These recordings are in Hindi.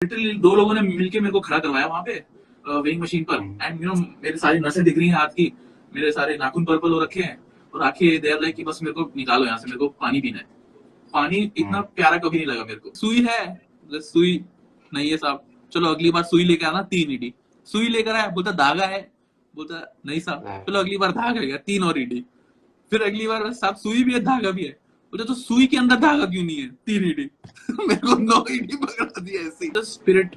लिटरली 2 लोगों ने मिलके मेरे को खड़ा करवाया वहां पे वेइंग मशीन पर। एंड मेरे सारी नसें दिख रही हैं हाथ की, मेरे सारे नाखून पर्पल हो रखे हैं और आंखें दे लाइक कि बस मेरे को निकालो यहाँ से, मेरे को पानी पीना है। पानी इतना प्यारा कभी नहीं लगा मेरे को। सुई है, सुई नहीं है साहब, चलो अगली बार सुई लेके आना 3 ईडी। सुई लेकर आया, बोलता धागा है, बोलता नहीं साहब, चलो अगली बार धागा है, 3 और ईडी। फिर अगली बार साहब सुई भी है धागा भी है, बोले तो सुई के अंदर धागा क्यों नहीं है, 3 ईडी। मेरे को 9 ईडी पकड़ा दिया ऐसे। तो स्पिरिट,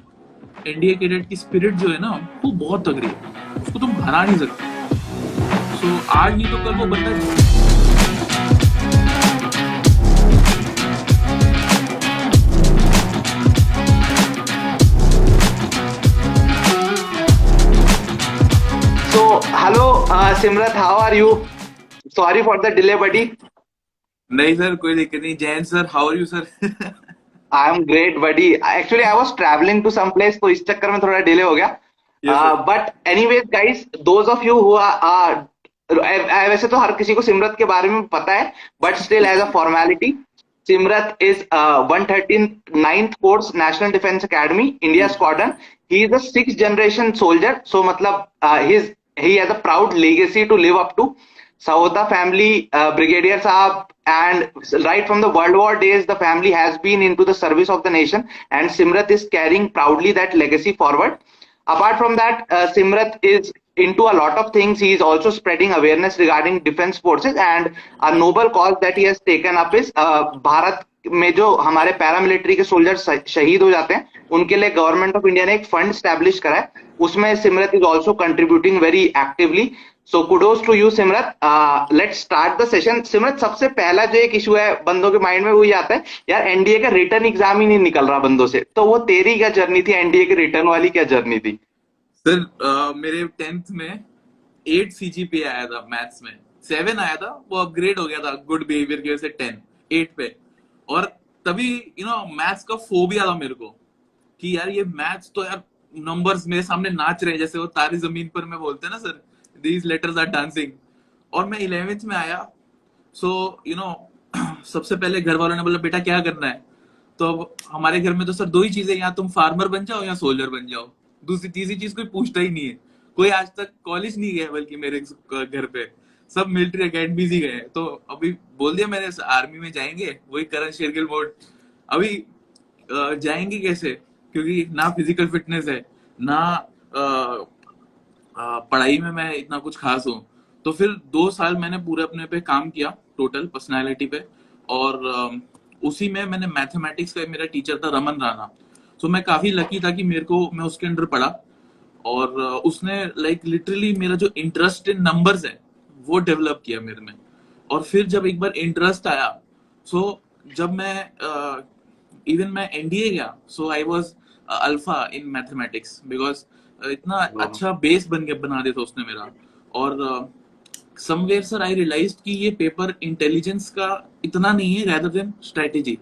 एनडीए कैडेट की स्पिरिट जो है ना वो बहुत तगड़ी है, उसको तुम हरा नहीं सकते। सो आज नहीं तो कल वो बंदा। Hello, Simrat, how are you? Sorry for the delay, buddy. नहीं सर, कोई दिक्कत नहीं। Jain sir, how are you sir? I am great, buddy. Actually, I was traveling to some place, तो इस चक्कर में थोड़ा डिले हो गया. But anyways, guys, those of you who are वैसे तो हर किसी को सिमरत के बारे में पता है, but still as a formality, Simrat is 139th course National Defense Academy, India Squadron. He is a 6th generation soldier, so मतलब he has a proud legacy to live up to. Sahota family, Brigadier Saab, and right from the World War days, the family has been into the service of the nation, and Simrat is carrying proudly that legacy forward. Apart from that, Simrat is into a lot of things. He is also spreading awareness regarding defense forces, and a noble cause that he has taken up is Bharat में जो हमारे पैरामिलिट्री के सोल्जर शहीद हो जाते हैं, उनके लिए गवर्नमेंट ऑफ इंडिया ने एक फंड स्टैब्लिश करा है, उसमें Simrat is also contributing very actively. So kudos to you Simrat. Let's start the session. Simrat, सबसे पहला जो एक इशू है बंदों के माइंड में, वो ये आता है यार एनडीए का रिटर्न एग्जाम ही नहीं निकल रहा बंदों से, तो वो तेरी क्या जर्नी थी, एनडीए के रिटर्न वाली क्या जर्नी थी? सर मेरे 10th में 8 सीजीपीए आया था, मैथ्स में 7 आया था, वो अपग्रेड हो गया था गुड बिहेवियर की वजह से 8 पे। और तभी मैथ्स का फोबिया था मेरे को कि यार ये मैथ्स तो यार नंबर्स मेरे सामने नाच रहे हैं, जैसे वो तारी जमीन पर में बोलते हैं ना sir, these letters are dancing. और मैं 11th में आया, सो सबसे पहले घर वालों ने बोला बेटा क्या करना है, तो हमारे घर में तो सर 2 ही चीजें, या तुम फार्मर बन जाओ या सोल्जर बन जाओ, दूसरी तीसरी चीज कोई पूछता ही नहीं है। कोई आज तक कॉलेज नहीं गया बल्कि मेरे घर पे सब मिलिट्री अकेडमीज ही गए। तो अभी बोल दिया मैंने आर्मी में जाएंगे, वही करण शेरगिल मोड। अभी जाएंगे कैसे, क्योंकि ना फिजिकल फिटनेस है ना पढ़ाई में मैं इतना कुछ खास हूँ। तो फिर 2 साल मैंने पूरे अपने पे काम किया, टोटल पर्सनालिटी पे। और उसी में मैंने मैथमेटिक्स का मेरा टीचर था रमन राणा, तो मैं काफी लकी था कि मैं उसके अंडर पढ़ा। और उसने लाइक लिटरली मेरा जो इंटरेस्ट इन नंबर्स है वो डेवलप किया मेरे में। और फिर जब एक बार इंटरेस्ट आया, सो जब मैं इवन मैं एनडीए गया, so I was alpha in mathematics, because इतना अच्छा बेस बना दिया था उसने मेरा। और समवेयर सर आई रियलाइज्ड कि ये पेपर इंटेलिजेंस का इतना नहीं है, rather than strategy.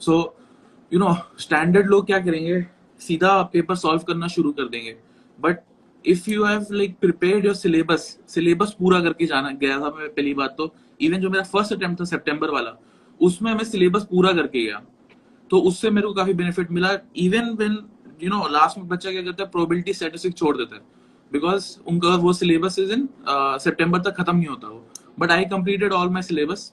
So standard लोग क्या करेंगे, सीधा पेपर सॉल्व करना शुरू कर देंगे। But if you have like prepared your syllabus पूरा करके जाना गया था मैं। पहली बात तो इवन जो मेरा फर्स्ट अटेम्प्ट था सितंबर वाला, उसमें मैं सिलेबस पूरा करके गया, तो उससे मेरे को काफी बेनिफिट मिला। इवन व्हेन लास्ट में बच्चा क्या करता है, प्रोबेबिलिटी स्टैटिस्टिक्स छोड़ देता है, बिकॉज उनका वो सिलेबस इज इन सितंबर तक खत्म नहीं होता वो। But I completed all my syllabus.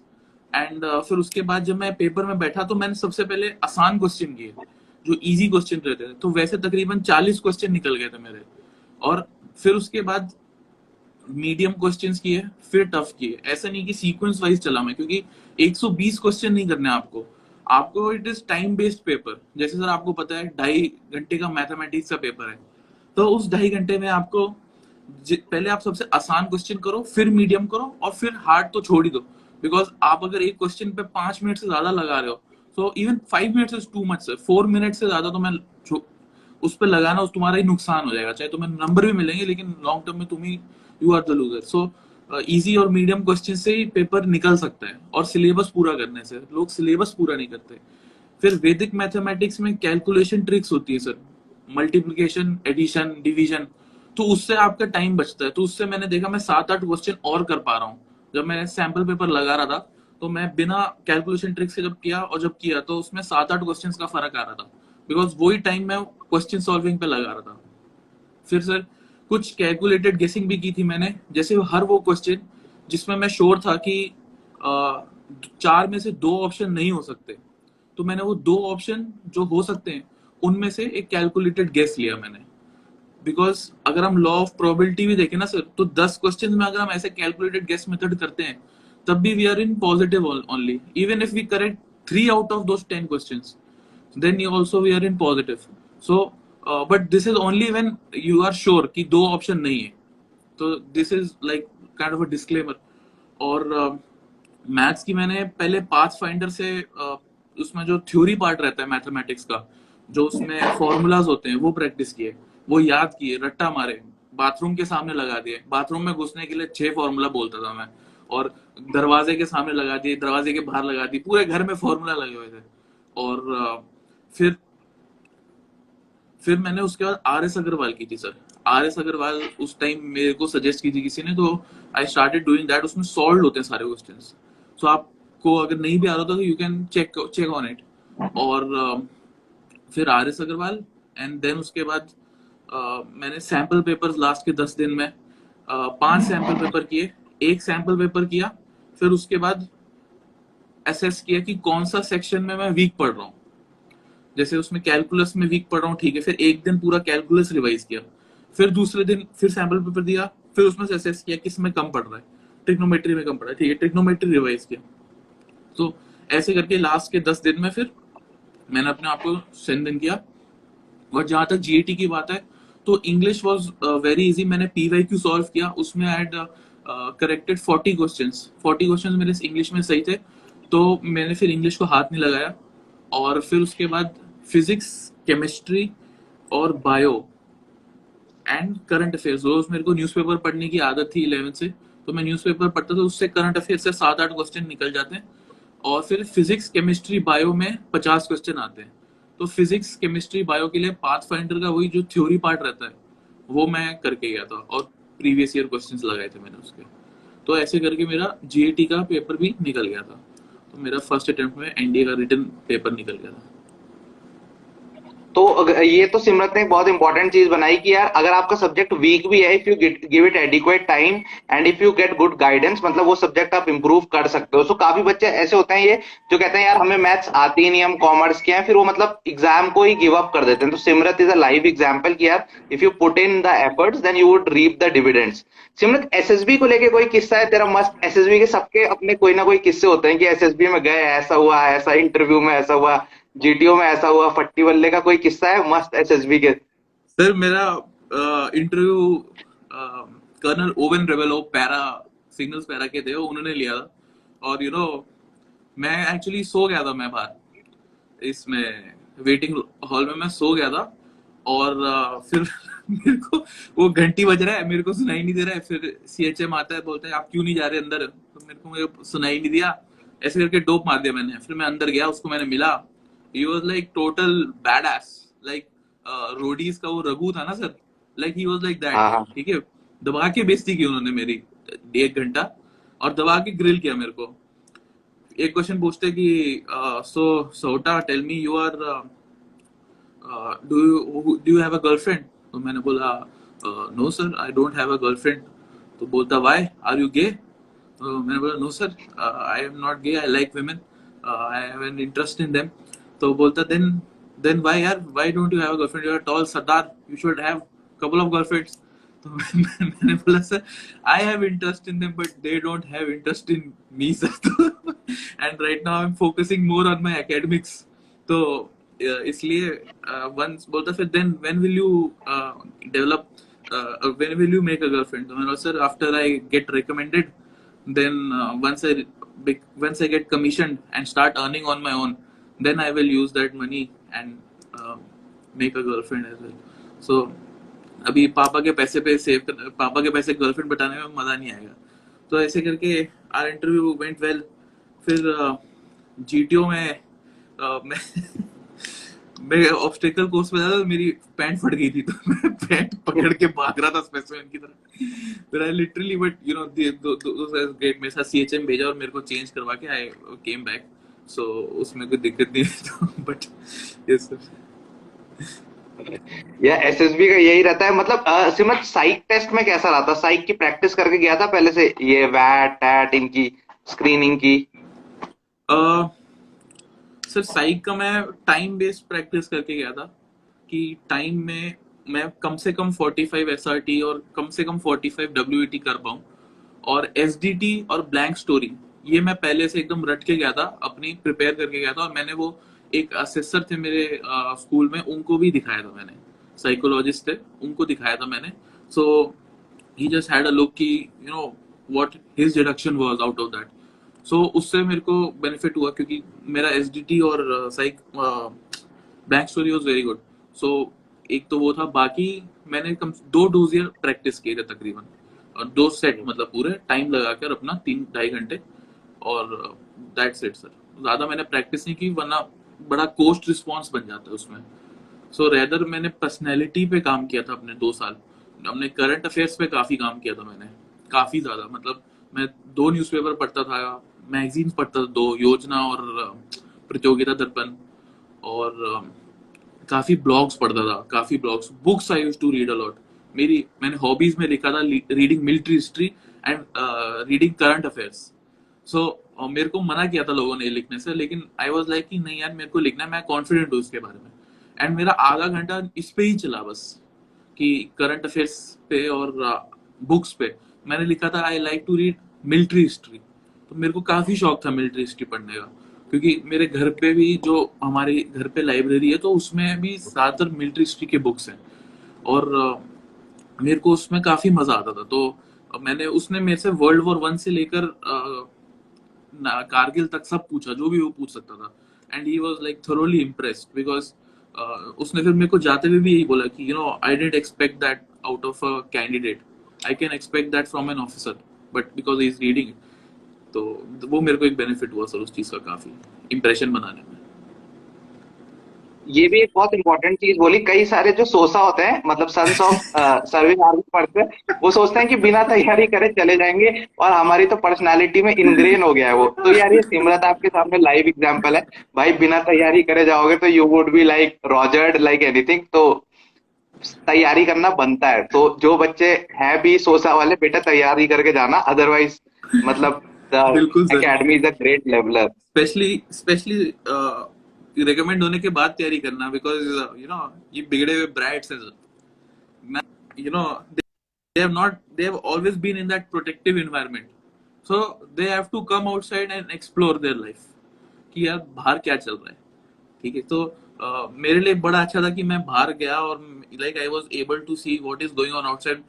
And फिर उसके बाद जब मैं पेपर में बैठा, तो मैंने सबसे पहले आसान क्वेश्चन किए, जो इजी क्वेश्चन रहते थे। तो वैसे तकरीबन 40 क्वेश्चन निकल गए थे मेरे। और फिर उसके बाद मीडियम क्वेश्चंस किए, फिर टफ किए। ऐसा नहीं कि सीक्वेंस वाइज चला मैं, क्योंकि 120 क्वेश्चन नहीं करने आपको it is time based paper. जैसे सर आपको पता है 2.5 घंटे का मैथमेटिक्स का पेपर है, तो उस 2.5 घंटे में आपको पहले आप सबसे आसान क्वेश्चन करो, फिर मीडियम करो, और फिर हार्ड तो छोड़ ही दो। बिकॉज आप अगर एक क्वेश्चन पे 5 मिनट से ज्यादा लगा रहे हो, so even 5 minutes is too much sir. 4 minute से ज्यादा तो मैं उस पर लगाना, उस तुम्हारा ही नुकसान हो जाएगा। चाहे तुम्हें नंबर भी मिलेंगे, लेकिन लॉन्ग टर्म में तुम ही you are the loser. So easy और मीडियम क्वेश्चन से ही पेपर निकल सकता है, और सिलेबस पूरा करने से। लोग सिलेबस पूरा नहीं करते। फिर वैदिक मैथमेटिक्स में कैलकुलेशन ट्रिक्स होती है सर, मल्टीप्लिकेशन, एडिशन, डिवीजन, तो उससे आपका टाइम बचता है। तो उससे मैंने देखा मैं 7-8 क्वेश्चन और कर पा रहा हूँ। जब मैं सैंपल पेपर लगा रहा था, तो मैं बिना कैलकुलेशन ट्रिक से जब किया तो उसमें 7-8 क्वेश्चंस का फर्क आ रहा था। बिकॉज वही टाइम मैं क्वेश्चन सॉल्विंग पे लगा रहा था। फिर सर कुछ कैलकुलेटेड गेसिंग भी की थी मैंने, जैसे हर वो क्वेश्चन जिसमें मैं श्योर था कि 4 में से 2 ऑप्शन नहीं हो सकते, तो मैंने वो 2 ऑप्शन जो हो सकते हैं उनमें से एक कैलकुलेटेड गेस लिया मैंने। बिकॉज अगर हम लॉ ऑफ प्रोबेबिलिटी भी देखें ना सर, तो 10 क्वेश्चन में अगर हम ऐसे कैलकुलेटेड गेस मेथड करते हैं तब भी we are in positive only, even if we correct 3 out of those 10 questions, then you also we are in positive. So but this is only when you are sure कि 2 ऑप्शन नहीं है, तो this is like kind of a disclaimer। और मैथ्स की मैंने पहले पाथ फाइंडर से उसमें जो थ्योरी पार्ट रहता है मैथमेटिक्स का, जो उसमें फॉर्मूलाज होते हैं वो प्रैक्टिस किए, वो याद किए, रट्टा मारे, बाथरूम के सामने लगा दिए, बाथरूम में घुसने के लिए 6 फॉर्मूला बोलता था मैं, और दरवाजे के सामने लगा दिए, दरवाजे के बाहर लगा दिए, पूरे घर में फॉर्मूला लगे हुए थे। और फिर मैंने उसके बाद आर एस अग्रवाल की थी सर। आर एस अग्रवाल उस टाइम मेरे को सजेस्ट की थी किसी ने, तो आई स्टार्टेड डूइंग दैट। उसमें सॉल्व होते हैं सारे क्वेश्चंस, सो आपको अगर नहीं भी आ रहा था तो you can check on it. और फिर R S Agarwal, and then उसके बाद मैंने सैम्पल पेपर्स लास्ट के 10 दिन में 5 सैम्पल पेपर किए। एक सैम्पल पेपर किया, फिर उसके बाद असेस किया कि कौन सा सेक्शन में मैं वीक पढ़ रहा हूँ। जैसे उसमें कैलकुलस में वीक पढ़ रहा हूँ, ठीक है, फिर एक दिन पूरा कैलकुलस रिवाइज किया, फिर दूसरे दिन फिर सैम्पल पेपर दिया, फिर उसमें से असेस किया किस में कम पढ़ रहा है, ट्रिग्नोमेट्री में कम पढ़ रहा है, ठीक है, ट्रिग्नोमेट्री रिवाइज किया। तो ऐसे करके लास्ट के 10 दिन में फिर मैंने अपने आप को स्ट्रेंथन किया। और जहां तक जीएटी की बात है, तो इंग्लिश वाज वेरी इजी। मैंने पीवाईक्यू सॉल्व किया, उसमें I had corrected 40 questions. 40 questions मेरे इंग्लिश में सही थे, तो मैंने फिर इंग्लिश को हाथ नहीं लगाया। और फिर उसके बाद फिजिक्स, केमिस्ट्री और बायो एंड करंट अफेयर्स, रोज मेरे को न्यूज़पेपर पढ़ने की आदत थी 11 से, तो मैं न्यूज़पेपर पढ़ता था, उससे करंट अफेयर्स से 7-8 क्वेश्चन निकल जाते हैं। और फिर फिजिक्स, केमिस्ट्री, बायो में 50 क्वेश्चन आते हैं। तो फिजिक्स, केमिस्ट्री, बायो के लिए पाथ फाइंडर का वही जो थ्योरी पार्ट रहता है वो मैं करके गया था, और प्रीवियस ईयर क्वेश्चंस लगाए थे मैंने उसके। तो ऐसे करके मेरा जीएटी का पेपर भी निकल गया था। तो मेरा फर्स्ट अटेम्प्ट में एनडीए का रिटन पेपर निकल गया था। तो ये तो सिमरत ने बहुत इंपॉर्टेंट चीज बनाई कि यार अगर आपका सब्जेक्ट वीक भी है, if you give it adequate time and if you get good guidance, मतलब वो सब्जेक्ट आप इंप्रूव कर सकते हो। सो काफी बच्चे ऐसे होते हैं ये जो कहते हैं यार हमें मैथ्स आती ही नहीं, हम कॉमर्स के हैं, फिर वो मतलब एग्जाम को ही गिव अप कर देते हैं। तो Simrat is a live example कि यार if you put in the efforts then you would reap the dividends. Simrat, SSB को लेके कोई किस्सा है तेरा मस्त? एसएसबी के सबके अपने कोई ना कोई किस्से होते हैं कि एसएसबी में गए, ऐसा हुआ, ऐसा इंटरव्यू में ऐसा हुआ, जीटीओ में ऐसा हुआ। फट्टी बल्ले का कोई किस्सा है मस्त एसएसबी के? सर मेरा इंटरव्यू कर्नल ओवेन रेवेलो, पैरा सिग्नल्स पैरा के थे, उन्होंने लिया था। और मैं एक्चुअली सो गया था, मैं बाहर इसमें वेटिंग हॉल में मैं सो गया था। और फिर मेरे को वो घंटी बज रहा है, मेरे को सुनाई नहीं दे रहा है। फिर सीएचएम आता है, बोलता है आप क्यों नहीं जा रहे अंदर, तो मेरे को सुनाई नहीं दिया, ऐसे करके डोप मार दिया मैंने। फिर मैं अंदर गया, उसको मैंने मिला, ही was like total badass, like Roadies का वो रघु था ना sir, like he was like हाँ दैट, हाँ। ठीक है। दबा के बेइज्जती की उन्होंने मेरी 1 घंटा, और दबा के ग्रिल किया मेरे को। एक क्वेश्चन पूछते कि सो सोटा tell me you are do you have a girlfriend, तो मैंने बोला no sir I don't have a girlfriend. तो बोलता व्हाई आर यू गे, तो मैंने बोला no sir I am not gay, I like women, I have an interest in them. तो बोलता देन व्हाई यार, why don't you have a girlfriend, you are tall sardar, you should have couple of girlfriends. तो मैंने बोला sir I have interest in them but they don't have interest in me sir, and right now I am focusing more on my academics. तो इसलिए वंस बोलता फिर then when will you develop, when will you make a girlfriend? तो मैंने बोला sir after I get recommended, then once I get commissioned and start earning on my own, then I will use that money and make a girlfriend as well. So अभी पापा के पैसे पे पापा के पैसे गर्लफ्रेंड बताने में मजा नहीं आएगा। तो ऐसे करके our interview went well। फिर जीटीओ में मैं मैं ऑब्स्टेकल कोर्स में था, तो मेरी पैंट फट गई थी, तो मैं पैंट पकड़ के भाग रहा था स्पेसिमेन की तरह। फिर आई लिटरली, बट ग्रेट, मेरे साथ सीएचएम भेजा और मेरे को चेंज करवा के आई केम बैक। सो उसमें कोई दिक्कत नहीं है, तो बट यस सर। या एसएसबी का यही रहता है। मतलब सिमरत साइक टेस्ट में कैसा रहा था? साइक की प्रैक्टिस करके गया था पहले से, ये वैट टैट इनकी स्क्रीनिंग की? सर साइक का मैं टाइम बेस्ड प्रैक्टिस करके गया था कि टाइम में मैं कम से कम 45 एसआरटी और कम से कम 45 डब्ल्यूईटी कर पाऊँ। और एसडीटी और ब्लैंक स्टोरी ये मैं पहले से एकदम रट के गया था, अपनी प्रिपेयर करके गया था। और मैंने वो एक असेसर थे मेरे स्कूल में, उनको भी दिखाया था मैंने, साइकोलॉजिस्ट थे, उनको दिखाया था मैंने। So he just had a look कि you know what his deduction was out of that. So उससे मेरे को बेनिफिट हुआ क्योंकि मेरा एसडीटी और psych back story was very good. So एक तो वो था, बाकी मैंने कम 2 डोजियर प्रैक्टिस किए थे तकरीबन, और 2 सेट मतलब पूरे टाइम लगाकर अपना 3-2.5 घंटे। और दैट्स इट सर, ज्यादा मैंने प्रैक्टिस नहीं की वरना बड़ा कोस्ट रिस्पॉन्स बन जाता है उसमें। सो रेदर मैंने पर्सनैलिटी पे काम किया था अपने 2 साल, अपने करंट अफेयर्स पे काफी काम किया था मैंने, काफी ज्यादा। मतलब मैं 2 न्यूज़पेपर पढ़ता था, मैगजीन्स पढ़ता था, 2 योजना और प्रतियोगिता दर्पण, और काफी ब्लॉग्स पढ़ता था, काफी blogs, books I used to read a lot. मैंने हॉबीज में लिखा था reading military history and reading current affairs. So मेरे को मना किया था लोगों ने लिखने से, लेकिन आई वाज लाइक कि नहीं यार, मेरे को लिखना है, मैं कॉन्फिडेंट हूँ इसके बारे में। एंड मेरा आधा घंटा इस पे ही चला बस, कि करंट अफेयर्स पे और बुक्स पे मैंने लिखा था I like to read military history. तो मेरे को काफी शौक था मिलिट्री हिस्ट्री पढ़ने का, क्योंकि मेरे घर पे भी, जो हमारे घर पे लाइब्रेरी है, तो उसमें भी ज्यादातर मिलिट्री हिस्ट्री के बुक्स हैं। और मेरे को उसमें काफी मजा आता था। तो मैंने, उसने मेरे से वर्ल्ड वॉर 1 से लेकर कारगिल तक सब पूछा, जो भी वो पूछ सकता था। And he was like thoroughly impressed because उसने फिर मेरे को जाते हुए भी यही बोला कि I didn't expect that out of a candidate, I can expect that from an officer, but because he is reading it. तो वो मेरे को एक बेनिफिट हुआ सर उस चीज का, काफी इंप्रेशन बनाने में। ये भी एक बहुत इंपॉर्टेंट चीज बोली। कई सारे जो सोसा होते हैं, मतलब सन्स ऑफ सर्विस आर्मी पढ़ते हैं, वो सोचते हैं कि बिना तैयारी करे चले जाएंगे, और हमारी तो पर्सनालिटी में इनग्रेन हो गया है वो। तो यार ये सिमरत आपके सामने लाइव एग्जांपल है। भाई बिना तैयारी करे जाओगे तो you would be like rogered like anything. तो तैयारी करना बनता है। तो जो बच्चे हैं भी सोसा वाले, बेटा तैयारी करके जाना, अदरवाइज मतलब द बिल्कुल sir, academy is a great leveller. Specially specially recommend होने के बाद तैयारी करना, बिकॉज ये बिगड़े हुए ब्राइट्स हैं ना, they have not they have always been in that protective environment, so they have to come outside and explore their life कि यार बाहर क्या चल रहा है। ठीक है, तो मेरे लिए बड़ा अच्छा था कि मैं बाहर गया और like I was able to see what is going on outside.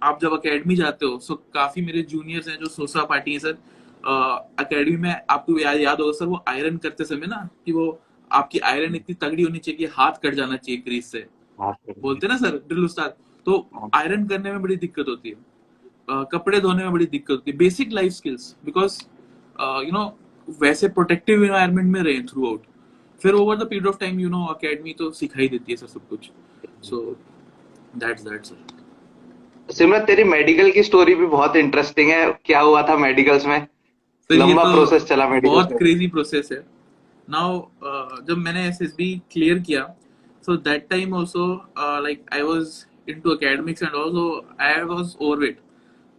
आप जब एकेडमी जाते हो, सो काफी मेरे जूनियर्स हैं जो सोसा पार्टी है सर। एकेडमी में आपको याद होगा सर, वो आयरन करते समय ना, कि वो आपकी आयरन इतनी तगड़ी होनी चाहिए कि हाथ कट जाना चाहिए क्रीज से, बोलते हैं ना सर ड्रिल उस्ताद। तो आयरन करने में बड़ी दिक्कत होती है, कपड़े धोने में बड़ी दिक्कत होती है, basic life skills, because you know वैसे प्रोटेक्टिव एनवायरनमेंट में रहे थ्रू आउट। फिर over the period of time academy तो सिखाई देती है सर सब कुछ। So that's that sir. Simrat, तेरी मेडिकल की स्टोरी भी बहुत इंटरेस्टिंग है। क्या हुआ था मेडिकल्स में? सर ये लंबा तो प्रोसेस चला मेडिकल्स बहुत में। क्रेजी प्रोसेस है। नाउ जब मैंने एसएसबी क्लियर किया, so that time also like I was into academics and also I was overweight.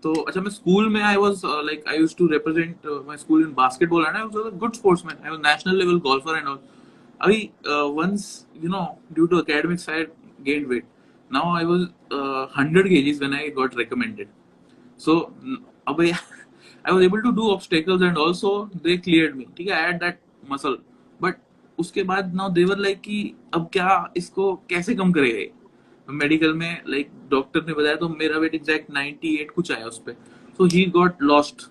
तो अच्छा, मैं स्कूल में I was like I used to represent my school in basketball and I was a good sportsman, I was national level golfer and all. अभी once due to academics I gained weight. Now I was 100 kgs when I got recommended. So अब I was able to do obstacles and also they cleared me, ठीक है, I had that muscle, but उसके बाद now they were like कि अब क्या इसको कैसे कम करेगा मेडिकल में। लाइक डॉक्टर ने बताया तो मेरा वेट एग्जैक्ट 98 कुछ आया उस पे। सो ही गॉट लॉस्ट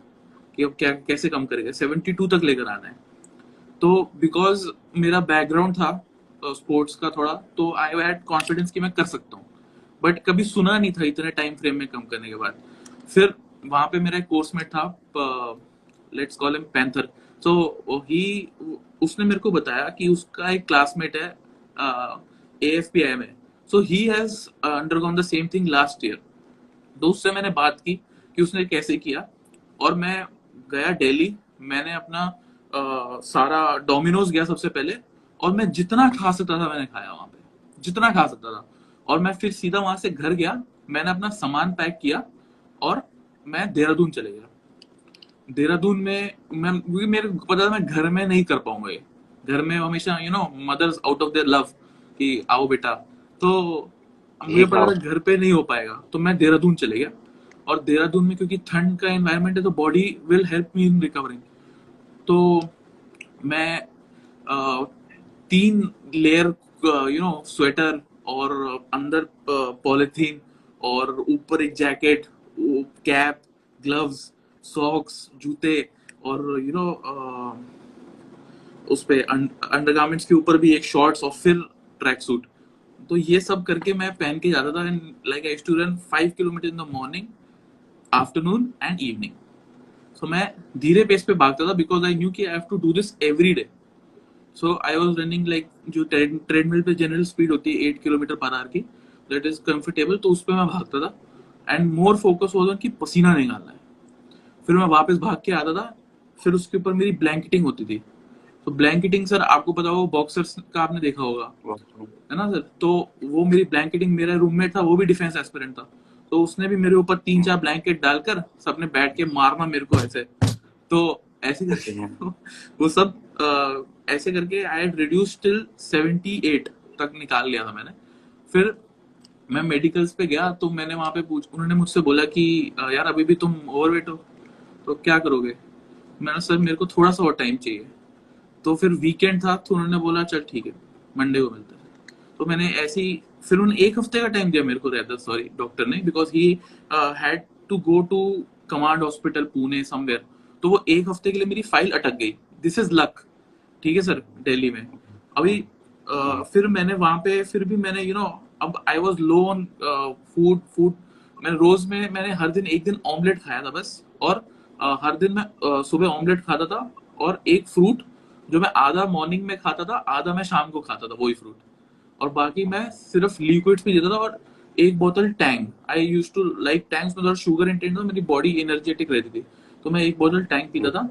कि अब क्या कैसे कम करेगा, 72 तक लेकर आना है। तो बिकॉज मेरा बैकग्राउंड था स्पोर्ट्स का थोड़ा, तो आई हैड कॉन्फिडेंस कि मैं कर सकता हूँ, बट कभी सुना नहीं था इतने टाइम फ्रेम में कम करने के बाद। फिर वहां पे मेरा एक कोर्समेट था, लेट्स कॉल हिम पैंथर। सो ही उसने मेरे को बताया कि उसका एक क्लासमेट है एएफपीआई में, so he has undergone the same thing last year. तो उससे मैंने बात की कि उसने कैसे किया, और मैं गया दिल्ली। मैंने अपना सारा डोमिनोज गया सबसे पहले, और मैं जितना खा सकता था मैंने खाया वहां पे। जितना खा सकता था। और मैं फिर सीधा वहां से घर गया, मैंने अपना सामान पैक किया और मैं देहरादून चले गया। देहरादून में मैं, क्योंकि मेरे को पता था मैं घर में नहीं कर पाऊंगा ये। घर में हमेशा mother's out of their love कि आओ बेटा, तो मुझे ठीक पता है। था घर पे नहीं हो पाएगा, तो मैं देहरादून चले गया। और देहरादून में क्योंकि ठंड का एनवायरनमेंट है तो body will help me in recovering. तो मैं 3 लेयर स्वेटर, और अंदर पॉलिथीन, और ऊपर एक जैकेट, कैप, ग्लव्स, सॉक्स, जूते, और उस पे अंडरगारमेंट्स के ऊपर भी एक शॉर्ट्स और फिर ट्रैक सूट। तो ये सब करके मैं पहन के जाता था, and like I used to run 5 kilometre in the morning, afternoon and evening. So मैं धीरे पेस पे भागता था बिकॉज आई न्यू कि I have to do this every day. So I was running like, जो ट्रेडमिल पे जनरल स्पीड होती है 8 किलोमीटर पर आवर की, दैट इज कंफर्टेबल, तो उस पर मैं भागता था। एंड मोर फोकस हो कि पसीना निकालना है। फिर मैं वापस भाग के आता था। फिर उसके ऊपर मेरी ब्लैंकेटिंग होती थी। तो ब्लैंकेटिंग सर आपको पता होगा, बॉक्सर्स का आपने देखा होगा, है ना सर? तो वो मेरी ब्लैंकेटिंग, मेरा रूममेट था वो भी डिफेंस एस्पिरेंट था, तो उसने भी मेरे ऊपर 3-4 ब्लैंकेट डालकर सबने बैठ के मारना मेरे को ऐसे। तो ऐसे करके वो सब ऐसे करके आई हैड रिड्यूस टिल 78 तक निकाल लिया था मैंने। फिर मैं मेडिकल्स पे गया, तो मैंने वहां पे उन्होंने मुझसे बोला कि यार अभी भी तुम ओवरवेट हो, तो क्या करोगे? मैंने, सर मेरे को थोड़ा सा और टाइम चाहिए। तो फिर वीकेंड था, तो उन्होंने बोला चल ठीक है, मंडे को मिलता है। तो मैंने ऐसे ही, फिर उन्होंने 1 हफ्ते का टाइम दिया मेरे को, रहता सॉरी डॉक्टर ने, because he had to go to command hospital Pune somewhere. तो वो 1 हफ्ते के लिए मेरी फाइल अटक गई। This is luck. ठीक है सर, दिल्ली में अभी फिर मैंने वहां पे, फिर भी मैंने अब I was low on food. मैंने रोज में, मैंने हर दिन एक दिन ऑमलेट खाया था बस। और हर दिन मैं सुबह ऑमलेट खाता था, और एक फ्रूट, जो मैं आधा मॉर्निंग में खाता था, आधा मैं शाम को खाता था वही फ्रूट। और बाकी मैं सिर्फ लिक्विड्स भी देता था, और एक बोतल Tang, I use to like Tangs में थोड़ा शुगर इंटेंट था, मेरी बॉडी एनर्जेटिक रहती थी, तो मैं एक बोतल टैंग पीता था।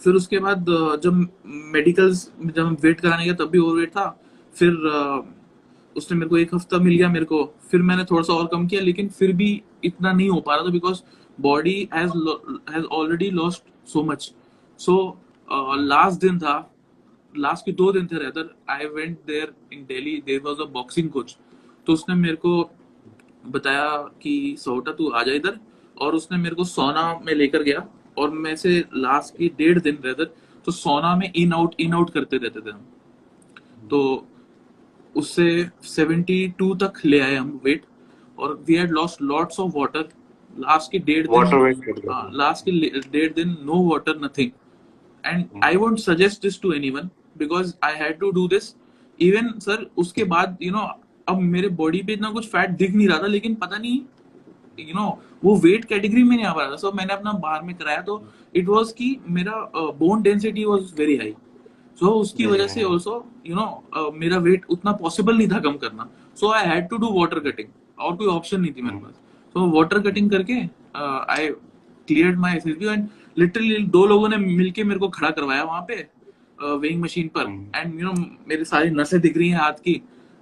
फिर उसके बाद जब मेडिकल्स, जब हम वेट कराने गया तब भी ओवरवेट था। फिर उसने मेरे को 1 हफ्ता मिल गया मेरे को, फिर मैंने थोड़ा सा और कम किया, लेकिन फिर भी इतना नहीं हो पा रहा था, because body has already lost so much. So last दिन था, लास्ट के 2 दिन थे rather, I went there in Delhi, there was a boxing coach. तो उसने मेरे को बताया कि सोटा तू आ जा इधर, और उसने मेरे को सोना में लेकर गया। और मैं से लास्ट की 1.5 दिन रेदर, तो सोना में इन आउट करते रहते थे हम। तो उससे 72 तक ले आए हम वेट। और we had lost lots of water. Last के 1.5 दिन, वाटर वेट कर लिया। लास्ट के 1.5 दिन no water, nothing. And I won't suggest this to anyone, because I had to do this. Even sir उसके बाद अब मेरे बॉडी पे इतना कुछ फैट दिख नहीं रहा था, लेकिन पता नहीं वो वेट कैटेगरी में नहीं आ पा रहा था। सो मैंने अपना बाहर में कराया, तो इट वाज कि मेरा bone density was very high. So उसकी वजह से ऑल्सो मेरा वेट उतना पॉसिबल नहीं था कम करना। So I had to do water cutting, और कोई ऑप्शन नहीं थी मेरे पास। सो वाटर कटिंग करके आई cleared my SSB. And literally 2 लोगों ने मिलके मेरे को खड़ा करवाया वहां पे वेइंग मशीन पर। एंड मेरे सारी नसें दिख रही हैं हाथ की,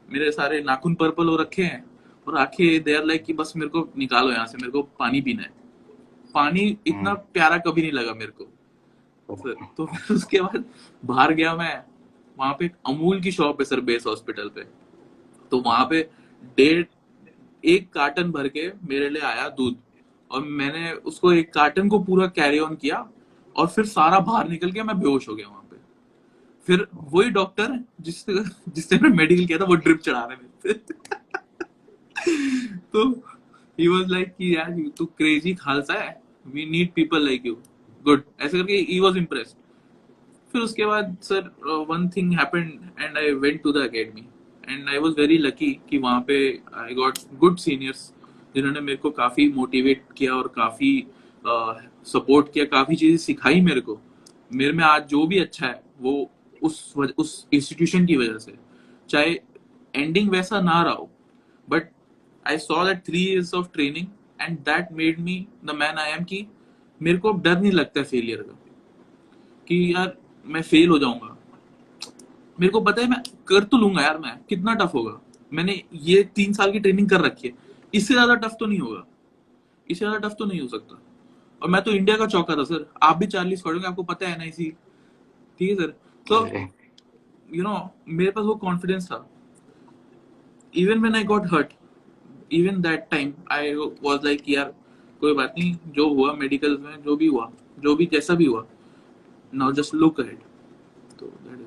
मेरे सारे नाखून पर्पल हो रखे हैं, और आंखें दे आर लाइक कि बस मेरे को निकालो यहाँ से, मेरे को पानी पीना है। पानी इतना प्यारा कभी नहीं लगा मेरे को। तो फिर उसके बाद बाहर गया मैं, वहां पे एक अमूल की शॉप है सर, बेस हॉस्पिटल पे। तो वहां पे 1.5 कार्टन भर के मेरे लिए आया दूध, और मैंने उसको 1 कार्टन को पूरा कैरी ऑन किया, और फिर सारा बाहर निकल के मैं बेहोश हो गया वहां पे। फिर वही डॉक्टर जिससे जिससे मैं मेडिकल किया था, वो ड्रिप चढ़ा रहे मेरे पे। तो ही वाज लाइक कि यार तू क्रेजी खालसा है, we need people like you, good, ऐसे करके ही वाज इम्प्रेस्ड। फिर उसके बाद sir one thing happened and I went to the academy. And I was very lucky कि वहां पे आई गॉट गुड सीनियर्स, जिन्होंने मेरे को काफी मोटिवेट किया और काफी सपोर्ट किया, काफी चीजें सिखाई मेरे को। मेरे में आज जो भी अच्छा है वो उस इंस्टीट्यूशन की वजह से, चाहे एंडिंग वैसा ना रहा हो, but I saw that 3 years of training and that made me the man I am. कि मेरे को अब डर नहीं लगता फेलियर का, कि यार मैं फेल हो जाऊंगा, मेरे को पता है मैं कर तो लूंगा यार, मैं कितना टफ होगा, मैंने ये 3 साल की ट्रेनिंग कर रखी है, इससे ज्यादा टफ तो नहीं होगा, इससे ज्यादा टफ तो नहीं हो सकता। और मैं तो इंडिया का चौका था सर, आप भी 40 पढ़ोगे, आपको पता है एनआईसी, ठीक है सर। तो मेरे पास वो कॉन्फिडेंस था। Even when I got hurt, even that time I was like यार कोई बात नहीं, जो हुआ मेडिकल में, जो भी हुआ, जो भी जैसा भी हुआ, नाउ जस्ट लुक अहेड। तो दैट इज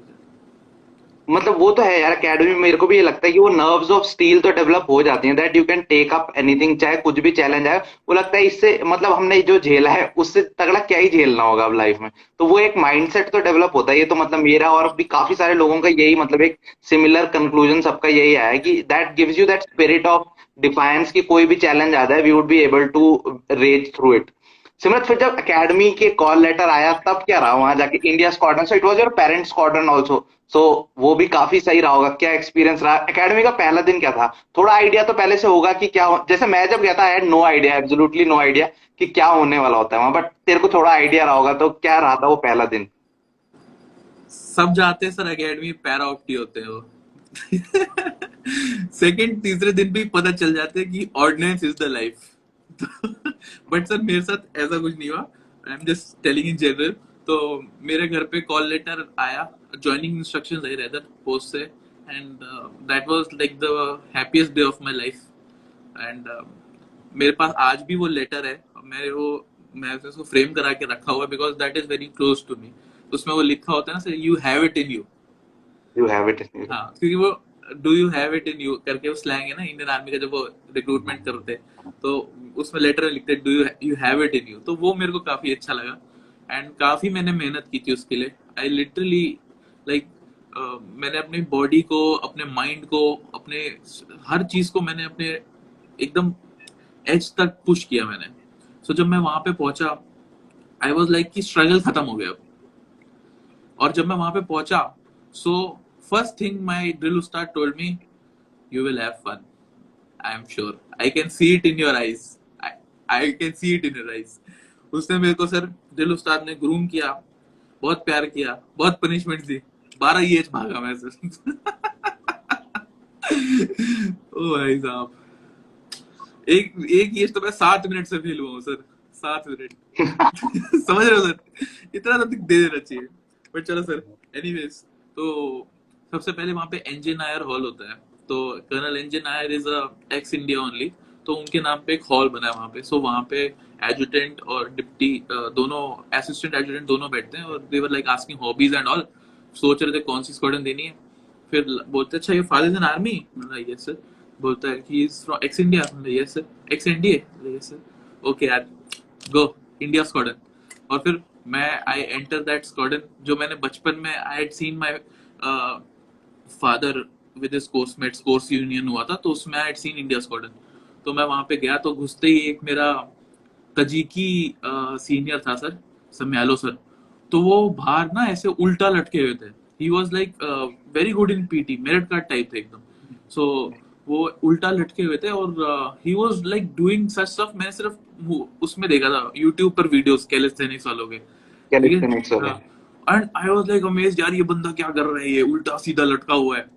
मतलब वो तो है यार, एकेडमी में मेरे को भी ये लगता है कि वो नर्व्स ऑफ स्टील तो डेवलप हो जाती हैं, that you can take up anything, चाहे कुछ भी चैलेंज आए। वो लगता है इससे मतलब हमने जो झेला है उससे तगड़ा क्या ही झेलना होगा अब लाइफ में। तो वो एक माइंडसेट तो डेवलप होता है। ये तो मतलब मेरा और भी काफी सारे लोगों का यही मतलब एक सिमिलर कंक्लूजन सबका यही आया है कि that gives you that spirit of defiance कि कोई भी चैलेंज आता है we would be able to raise through it. Simrat, फिर जब एकेडमी के कॉल लेटर आया तब क्या रहा वहां जाके India squadron? So it was your parent squadron also, so वो भी काफी सही रहा होगा। क्या एक्सपीरियंस रहा एकेडमी का? पहला दिन क्या था? थोड़ा आइडिया तो पहले से होगा कि क्या जैसे मैं जब गया था I had no idea, absolutely no idea कि क्या होने वाला होता है वहां, बट तेरे को थोड़ा आइडिया रहा होगा, तो क्या रहा था वो पहला दिन? सब जाते हैं सर एकेडमी, पैरा ऑप्टी होते हैं वो। सेकंड तीसरे दिन भी पता चल जाते हैं कि ordnance is the life. But sir मेरे साथ ऐसा कुछ नहीं हुआ, I am just telling in general. तो मेरे घर पे कॉल लेटर आया, ज्वाइनिंग इंस्ट्रक्शंस आई रेदर पोस्ट से, and that was like the happiest day of my life. And मेरे पास आज भी वो लेटर है, मैं उसको फ्रेम करा के रखा हुआ है, because that is very close to me. उसमें वो लिखा होता है ना sir, you have it in you. You have it. हाँ, क्योंकि वो do you have it in you करके वो स्लैंग है ना इंडियन आर्मी का, जब वो रिक्रूटमेंट करते हैं तो उसमें लेटर में लिखते हैं do you have it in you. तो वो मेरे को काफी अच्छा लगा, एंड काफी मैंने मेहनत की थी उसके लिए। आई लिटरली लाइक मैंने अपनी बॉडी को, अपने माइंड को, अपने हर चीज को मैंने अपने एकदम एज तक पुश किया मैंने। सो जब मैं वहां पे पहुंचा, आई वॉज लाइक कि स्ट्रगल खत्म हो गया। और जब मैं वहां पे पहुंचा, so first thing my drill उस्ताद told me, you will have fun, I am sure, I can see it in your eyes, I can see it in your eyes. उसने मेरे को सर, ड्रिल उस्ताद ने ग्रूम किया, बहुत प्यार किया, बहुत पनिशमेंट दी, 12 ईएच भागा मैं सर। ओ भाई साहब, एक एक ईएच तो मैं 7 मिनट से फेल हुआ हूँ सर, 7 मिनट। समझ रहे हो सर, इतना तो दे देना चाहिए। बट चलो सर, एनीवेज, तो सबसे पहले वहां पे एनजे नायर हॉल होता है। तो colonel NJ Nair is ex India only, तो उनके नाम पे एक हॉल बना है वहां पे। सो वहां पे एजुटेंट और डिप्टी दोनों, असिस्टेंट एजुटेंट दोनों बैठते हैं, और they were like asking hobbies and all. सोच रहे थे कौन सी स्क्वाड्रन देनी है। फिर बोलते अच्छा ये father is an army, yes sir. बोलता है कि is from x India, yes sir. Ex NDA, yes sir. Okay यार, गो इंडिया स्क्वाड्रन। और फिर मैं आई एंटर दैट स्क्वाड्रन, जो मैंने बचपन में I had seen my father with his coursemates, course union हुआ था, तो उसमें I had seen India squadron. तो मैं वहां पे गया, तो घुसते ही एक मेरा तजीकी सीनियर था सर, सम्यालो सर। तो वो बाहर ना ऐसे उल्टा लटके हुए थे। He was like very good in PT, merit card type थे एकदम। सो वो उल्टा लटके हुए थे, और he was like doing such stuff. मैंने सिर्फ उसमें देखा था यूट्यूब पर वीडियोस कैलिस्थेनिक्स वालों के, ठीक कैलिस्थेनिक्स है। वाले। And I was like amazed, यार ये बंदा क्या कर रहा है, ये उल्टा सीधा लटका हुआ है।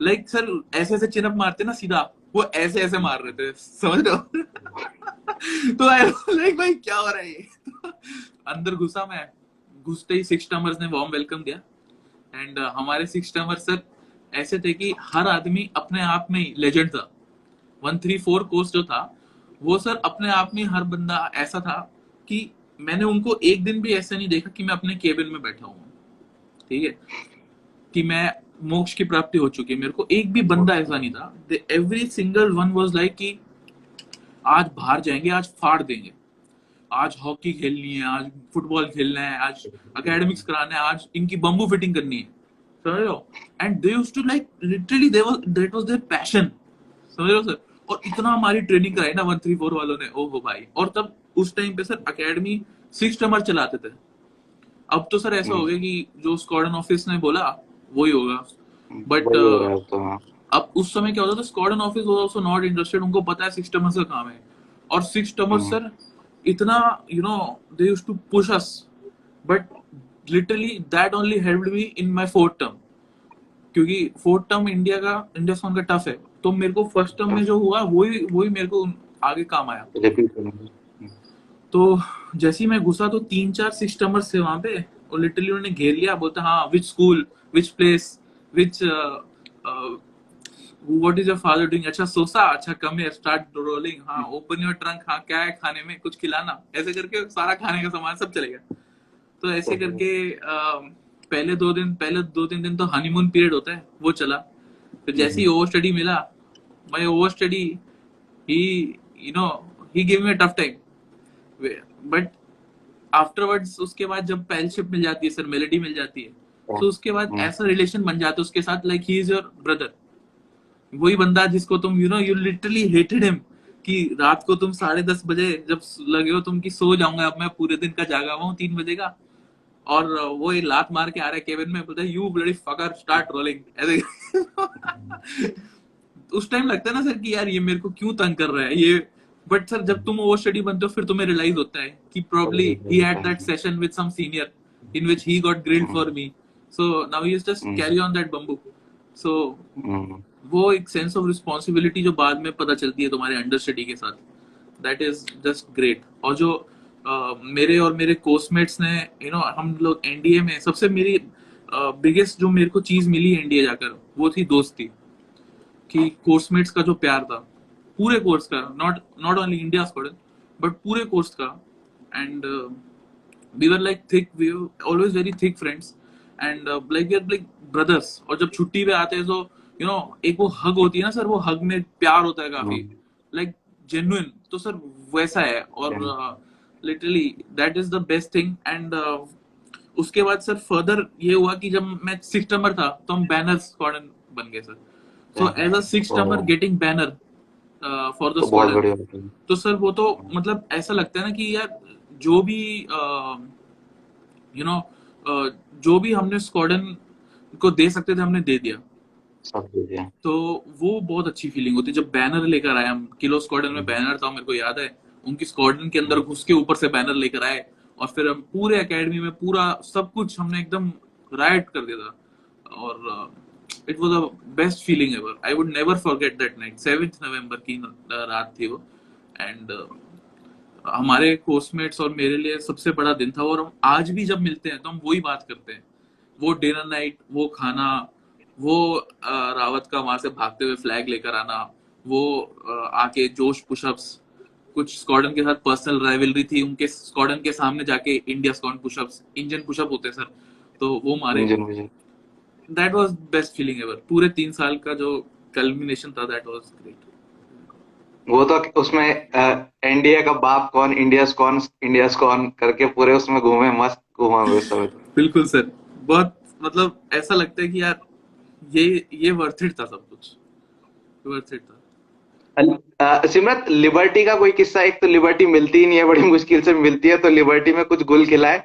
लाइक सर ऐसे ऐसे चिनअप मारते ना सीधा, वो ऐसे ऐसे मार रहे थे, समझ रहे हो। तो आई लाइक भाई क्या हो रहा है ये। अंदर घुसा मैं, घुसते ही सिक्स टर्मर्स ने वार्म वेलकम दिया। एंड हमारे सिक्स टर्मर सर ऐसे थे कि हर आदमी अपने आप में ही लेजेंड था। 134 कोर्स जो था वो सर अपने आप में हर बंदा ऐसा था कि मैंने उनको एक दिन भी ऐसा नहीं देखा कि मैं अपने केबिन में बैठा हूँ, ठीक है, कि मैं मोक्ष की प्राप्ति हो चुकी है। मेरे को एक भी बंदा ऐसा नहीं था। Every single one was like कि आज बाहर जाएंगे, आज फाड़ देंगे, आज हॉकी खेलनी है, आज फुटबॉल खेलना है, आज एकेडमिक्स कराना है, आज इनकी बम्बू फिटिंग करनी है, समझ रहे हो। And they used to like literally that was their passion, समझ रहे हो सर। और इतना हमारी ट्रेनिंग कराई ना 134 वालों ने, ओहो भाई। और तब उस टाइम पे सर अकेडमी 6 टर्मर चलाते थे। अब तो सर ऐसा हो गया कि जो स्क्वाड्रन ऑफिस ने बोला वही होगा। बट वही हो रहा है तो। हाँ। अब उस समय क्या होता था, squadron office was also not interested. उनको पता है 6 टर्मर्स का काम है, और 6 टर्मर्स सर इतना they used to push us. But literally that only helped me in my fourth term, क्योंकि फोर्थ टर्म इंडिया स्कॉन का टफ है, तो मेरे को फर्स्ट टर्म में जो हुआ वही वही मेरे को आगे काम आया। रिपीट करेंगे। तो जैसे ही मैं घुसा तो 3-4 सिस्टमर्स थे वहां पे, और लिटरली उन्होंने घेर लिया, बोलते हाँ which school, which place, which what is your father doing, अच्छा सोसा, अच्छा कम हियर, स्टार्ट रोलिंग, हाँ ओपन योर ट्रंक, हाँ क्या है खाने में, कुछ खिलाना, ऐसे करके सारा खाने का सामान सब चलेगा। तो ऐसे करके पहले 2-3 दिन तो हनीमून पीरियड होता है, वो चला। फिर जैसे ही ओवर स्टडी मिला, my over study, he you know he give me a tough time, but afterwards उसके बाद जब फेलोशिप मिल जाती है सर, मेलेडी मिल जाती है, तो उसके बाद ऐसा रिलेशन बन जाता है उसके साथ, like he is your brother. वही बंदा जिसको तुम यू लिटरली हेटेड हिम, कि रात को तुम 10:30 बजे जब लगे हो तुम कि सो जाऊंगा अब मैं, पूरे दिन का जागा हुआ हूँ 3 बजे का, और वो एक लात मार के आ रहा है केबिन में, बोलता है यू ब्लडी फकर स्टार्ट रोलिंग, ऐसे। उस टाइम लगता है ना सर कि यार ये मेरे को क्यों तंग कर रहा है ये, बट सर जब तुम ओवर स्टडी बनते हो फिर तुम्हें रियलाइज होता है कि probably he had that session with some senior in which he got grilled for me, so now he is just carry on that bamboo, so वो एक सेंस ऑफ रिस्पॉन्सिबिलिटी जो बाद में पता चलती है तुम्हारे अंडर स्टडी के साथ, दैट इज जस्ट ग्रेट। और जो मेरे और मेरे कोर्समेट्स ने हम लोग एनडीए में सबसे मेरी बिगेस्ट जो मेरे को चीज मिली एनडीए जाकर, वो थी दोस्ती, कि कोर्समेट्स का जो प्यार था पूरे कोर्स का, not only India student but पूरे कोर्स का, and we were like thick, we were always very thick friends, and like we are like brothers. और जब छुट्टी पे आते हैं तो एक वो हग होती है ना सर, वो हग में प्यार होता है काफी, लाइक जेन्युइन, तो सर वैसा है। और literally that is the best thing. And उसके बाद सर फर्दर ये हुआ कि जब मैं 6 टर्मर था तो हम बैनर स्क्वाडन बन गए sir. So as a 6 termer getting banner for the squadron, तो सर वो तो मतलब ऐसा लगता है ना कि यार जो भी जो भी हमने स्क्वाडन को दे सकते थे हमने दे दिया, तो वो बहुत अच्छी फीलिंग होती है जब बैनर लेकर आए हम। किलो स्क्वाडन में बैनर था, मेरे को याद है, उनकी स्क्वाडन के अंदर घुस के ऊपर से बैनर लेकर आए, और फिर हम पूरे एकेडमी में पूरा सब कुछ हमने एकदम राइट कर दिया था। और it was the best feeling ever, I would never forget that night. 7 नवंबर की रात थी वो, एंड हमारे कोर्समेट्स और मेरे लिए सबसे बड़ा दिन था। और हम आज भी जब मिलते हैं तो हम वही बात करते हैं, वो डिनर नाइट, वो खाना, वो रावत का वहां से भागते हुए फ्लैग लेकर आना, वो आके जोश पुशअप्स, कुछ स्क्वाडन के साथ पर्सनल राइवलरी थी, उनके स्क्वाडन के सामने जाके India squad pushups, engine pushup होते सर, तो वो मारे। That was best feeling ever. पूरे 3 साल का जो कल्मिनेशन था, दैट वाज ग्रेट। वो तो उसमें एनडीए का बाप कौन, इंडिया कौन करके पूरे उसमें घूमे, मस्त घूमा उस समय तो। बिल्कुल सर, बहुत मतलब ऐसा लगता है कि यार ये वर्थ इट था, सब कुछ वर्थ इट था। सिमरत, लिबर्टी का कोई किस्सा? एक तो लिबर्टी मिलती ही नहीं है, बड़ी मुश्किल से मिलती है, तो लिबर्टी में कुछ गुल खिलाए?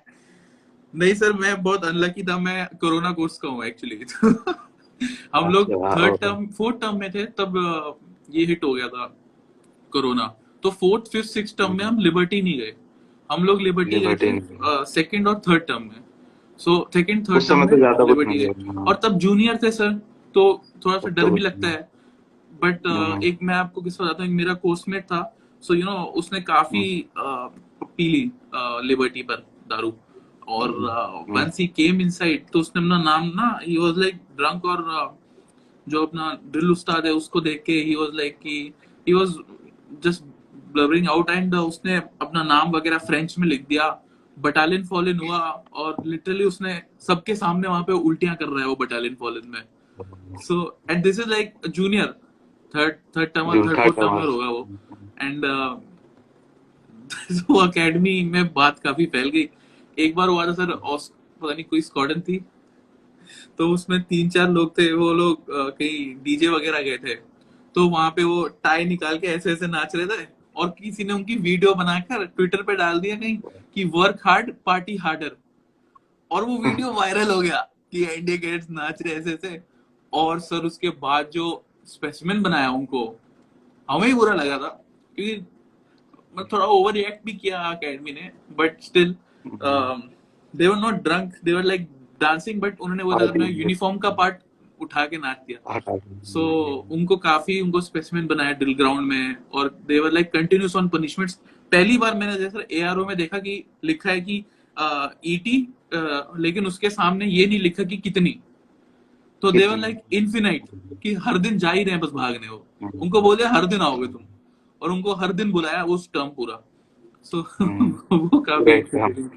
नहीं सर, मैं बहुत अनलकी था, मैं कोरोना कोर्स का हूँ एक्चुअली। हम लोग फोर्थ टर्म में थे तब ये हिट हो गया था कोरोना, तो 4th 5th 6th टर्म में हम लिबर्टी नहीं गए, हम लोग लिबर्टी गए थे 2nd और 3rd टर्म में। सो 2nd 3rd टर्म में लिबर्टी गए, और तब जूनियर थे सर, तो थोड़ा सा डर भी लगता है। बट एक मैं आपको किस्सा बताता हूँ, मेरा कोर्समेट था, सो उसने काफी पी ली लिबर्टी पर दारू, और वंस ही केम इनसाइड तो उसने अपना नाम ना, ही वाज लाइक ड्रंक, और जो अपना ड्रिल उस्ताद है उसको देख के ही वाज लाइक कि he was just blurring out, and उसने अपना नाम वगैरह फ्रेंच में लिख दिया, बटालियन फॉलन हुआ, और लिटरली उसने सबके सामने वहां पे उल्टियां कर रहा है वो बटालियन फॉलन में। So and this is like junior, third टर्मर होगा वो, एंड वो एकेडमी में बात काफी फैल गई। एक बार हुआ था सर, पता नहीं कोई स्क्वाडन थी, तो उसमें 3-4 लोग थे, वो लोग कहीं डीजे वगैरह गए थे, तो वहां पे वो टाई निकाल के ऐसे ऐसे नाच रहे थे, और किसी ने उनकी वीडियो बनाकर ट्विटर पे डाल दिया कहीं कि वर्क हार्ड पार्टी हार्डर, और वो वीडियो वायरल हो गया कि इंडिया कैडेट्स नाच रहे ऐसे ऐसे। और सर उसके बाद जो स्पेसिमेन बनाया उनको, हमें ही बुरा लगा था, क्योंकि थोड़ा ओवर रिएक्ट भी किया अकेडमी ने, but still they were not drunk, they were like dancing, but उन्होंने वो अपना यूनिफॉर्म का पार्ट उठा के नाच दिया। सो उनको काफी उनको स्पेसिमेन बनाया ड्रिल ग्राउंड में, और they were like continuous on punishments. पहली बार मैंने जैसे एआरओ में देखा कि लिखा है कि ईटी, लेकिन उसके सामने ये नहीं लिखा कि कितनी। तो दे वर लाइक इन्फिनाइट, कि हर दिन जा ही रहे हैं बस भागने। वो उनको बोले हर दिन आओगे तुम, और उनको हर दिन बुलाया उस टर्म पूरा। सो वो काफी।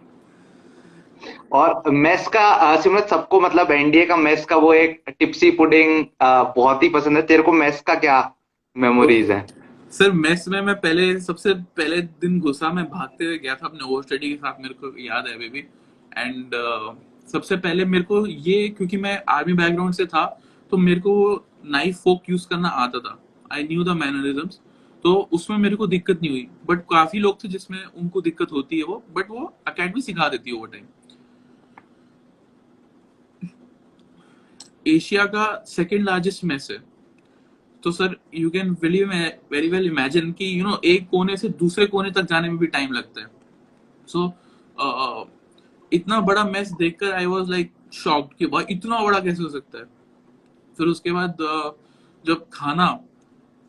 और मेस का सिमरत, सबको मतलब एनडीए का मेस का वो एक टिप्सी पुडिंग बहुत ही पसंद है। तेरे को मेस का क्या मेमोरीज है? सर मेस में मैं सबसे पहले दिन घुसा, मैं भागते हुए गया था अपने ओवर स्टडी के साथ, मेरे को याद है अभी भी। एंड सबसे पहले मेरे को ये, क्योंकि मैं आर्मी बैकग्राउंड से था, तो मेरे को नाइफ फोक यूज करना आता था। आई न्यू द मैनरिज्म्स, तो उसमें मेरे को दिक्कत नहीं हुई। बट काफी लोग थे जिसमें उनको दिक्कत होती है वो, बट वो अकेडमी सिखा देती है ओवर टाइम। एशिया का सेकेंड लार्जेस्ट मेस है, तो sir you can very well imagine कि एक कोने से दूसरे कोने तक जाने में भी टाइम लगता है। सो इतना बड़ा मेस देखकर आई वाज लाइक शॉक्ड कि भाई इतना बड़ा कैसे हो सकता है। फिर उसके बाद जब खाना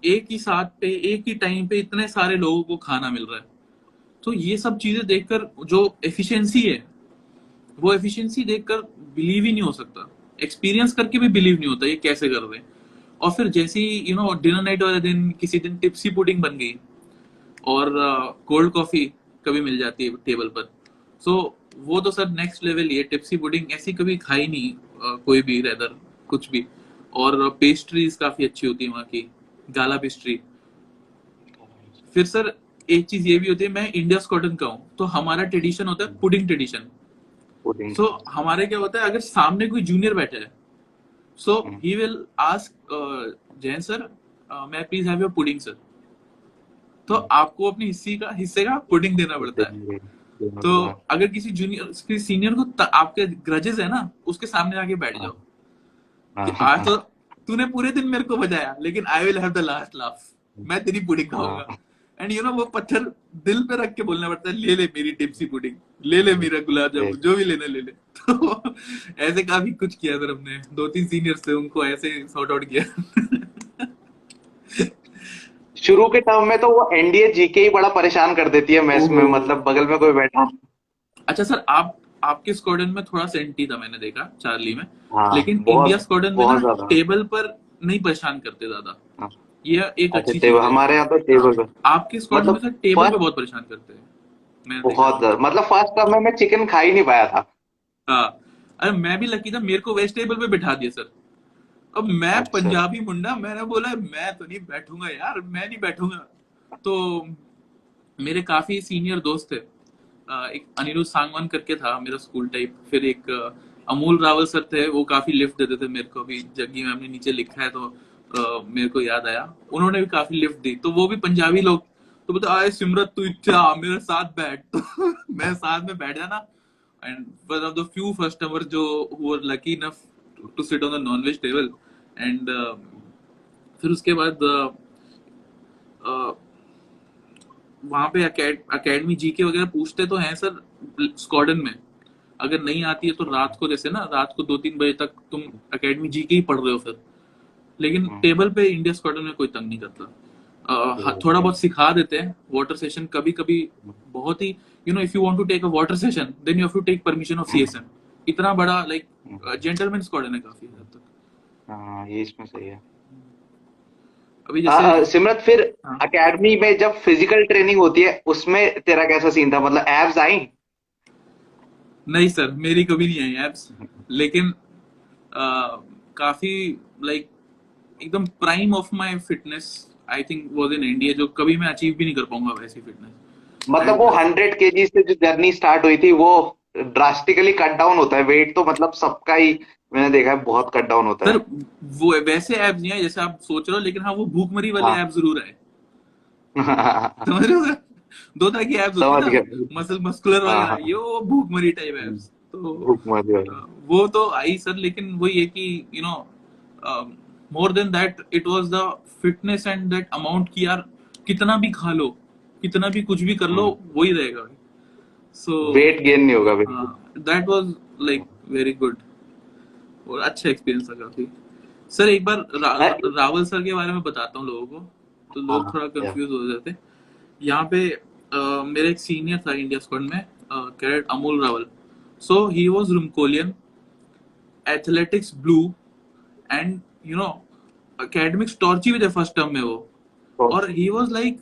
एक ही साथ पे एक ही टाइम पे इतने सारे लोगों को खाना मिल रहा है, तो ये सब चीजें देखकर जो एफिशिएंसी है, वो एफिशिएंसी देखकर बिलीव ही नहीं हो सकता। एक्सपीरियंस करके भी बिलीव नहीं होता ये कैसे कर रहे हैं। और फिर जैसे ही डिनर नाइट वाले दिन किसी दिन टिप्सी पुडिंग बन गई, और कोल्ड कॉफी कभी मिल जाती है टेबल पर। सो वो तो सर नेक्स्ट लेवल ही है। टिप्सी पुडिंग ऐसी कभी खाई नहीं, कोई भी रेदर कुछ भी। और पेस्ट्रीज काफी अच्छी होती है वहाँ की, गाला पेस्ट्री। फिर सर एक चीज ये भी होती है, मैं इंडिया स्कॉटलैंड का हूँ, तो हमारा ट्रेडिशन होता है पुडिंग ट्रेडिशन। सो हमारे क्या होता है, अगर सामने कोई जूनियर बैठा है, so he will ask Jain sir, may please have your pudding sir. तो आपको अपने हिस्से का पुडिंग देना पड़ता है। तो अगर किसी जूनियर किसी सीनियर को आपके ग्रजेस है ना, उसके सामने आके बैठ जाओ कि आज तो तूने पूरे दिन मेरे को बजाया, लेकिन I will have the last laugh, मैं तेरी पुडिंग खाऊंगा। एंड वो पत्थर दिल पे रख के बोलना पड़ता है, ले ले मेरी टिप्सी पुडिंग, ले ले मेरा गुलाब जामुन, जो भी लेना ले ले। तो ऐसे काफी कुछ किया सर हमने। 2-3 सीनियर्स थे, उनको ऐसे सॉर्ट आउट किया। शुरू के टर्म में तो वो एनडीए जीके ही बड़ा परेशान कर देती है मेस में, मतलब बगल में कोई बैठा। अच्छा सर, आपके स्क्वाड्रन में थोड़ा सेंटी था मैंने देखा चार्ली में, लेकिन इंडिया स्क्वाड्रन में ना टेबल पर नहीं परेशान करते ज्यादा। ये एक अच्छी चीज है। हमारे यहाँ तो टेबल पे, आपके स्क्वाड्रन में सर टेबल पे बहुत परेशान करते हैं। बहुत ज्यादा, मतलब फर्स्ट टर्म में मैं चिकन खा ही नहीं पाया था। हाँ, अरे मैं भी लकी था, मेरे को वेजिटेबल पे बिठा दिया सर। अब मैं पंजाबी मुंडा, मैंने बोला मैं तो नहीं बैठूंगा यार, मैं नहीं बैठूंगा। तो मेरे काफी सीनियर दोस्त थे, एक अनिरुद्ध सांगवान करके था मेरा स्कूल टाइप, फिर एक अमूल रावल सर थे, वो काफी लिफ्ट देते थे मेरे को। भी जग्गी मैम ने नीचे लिखा है तो मेरे को याद आया, उन्होंने भी काफी लिफ्ट दी। तो वो भी पंजाबी लोग, तो बोलते आए सिमरत तू इच्छा मेरे साथ बैठ। तो मैं साथ में बैठ जाना, and one of the few first timer जो were lucky enough to sit on the non veg table. And फिर उसके बाद वहां पे अकेडमी जीके वगैरह पूछते तो हैं सर स्क्वाड्रन में। अगर नहीं आती है तो रात को, जैसे ना रात को 2-3 बजे तक तुम अकेडमी जीके ही पढ़ रहे हो फिर। लेकिन टेबल पे इंडिया स्क्वाड्रन में कोई तंग नहीं करता। थोड़ा बहुत सिखा देते हैं वाटर सेशन कभी कभी, बहुत ही if you want to take a water session then you have to take permission of CSM. इतना बड़ा लाइक जेंटलमैन स्क्वाड्रन है काफी हद तक। हाँ, ये इसमें सही है। अभी जैसे सिमरत, फिर अकेडमी में जब फिजिकल ट्रेनिंग होती है उसमें तेरा कैसा सीन था, मतलब एब्स आई? नहीं सर, मेरी कभी नहीं आई एब्स, लेकिन काफी लाइक एकदम prime of my fitness I think was in India, जो कभी मैं अचीव भी नहीं कर पाऊंगा वैसी फिटनेस। मतलब वो 100 kg से जो जर्नी स्टार्ट हुई थी वो ड्रास्टिकली कट डाउन होता है वेट, तो मतलब सबका ही मैंने देखा है बहुत कट डाउन होता है। सर वो वैसे एब्स नहीं है जैसे आप सोच रहे हो, लेकिन हाँ वो भूखमरी वाले एब्स जरूर है। समझ रहे हो सर, 2 तरह की एब्स होती है ना, मस्कुलर वाला, ये वो भूखमरी टाइप एब्स। तो वो तो आई सर, लेकिन वही है कि more than that it was the fitness and that amount की यार कितना भी खा लो, कितना भी कुछ भी कर लो, वही रहेगा। सो वेट गेन नहीं होगा। That was like very good और अच्छा एक्सपीरियंस था काफी। सर एक बार रावल सर के बारे में बताता हूँ लोगों को, तो लोग थोड़ा या कंफ्यूज हो जाते। यहाँ पे मेरा एक सीनियर था इंडिया स्क्वाड में, cadet Amol Rawal. So he was Rimcollian, athletics blue, and you know academics torchy भी थे फर्स्ट टर्म में वो। और ही वाज लाइक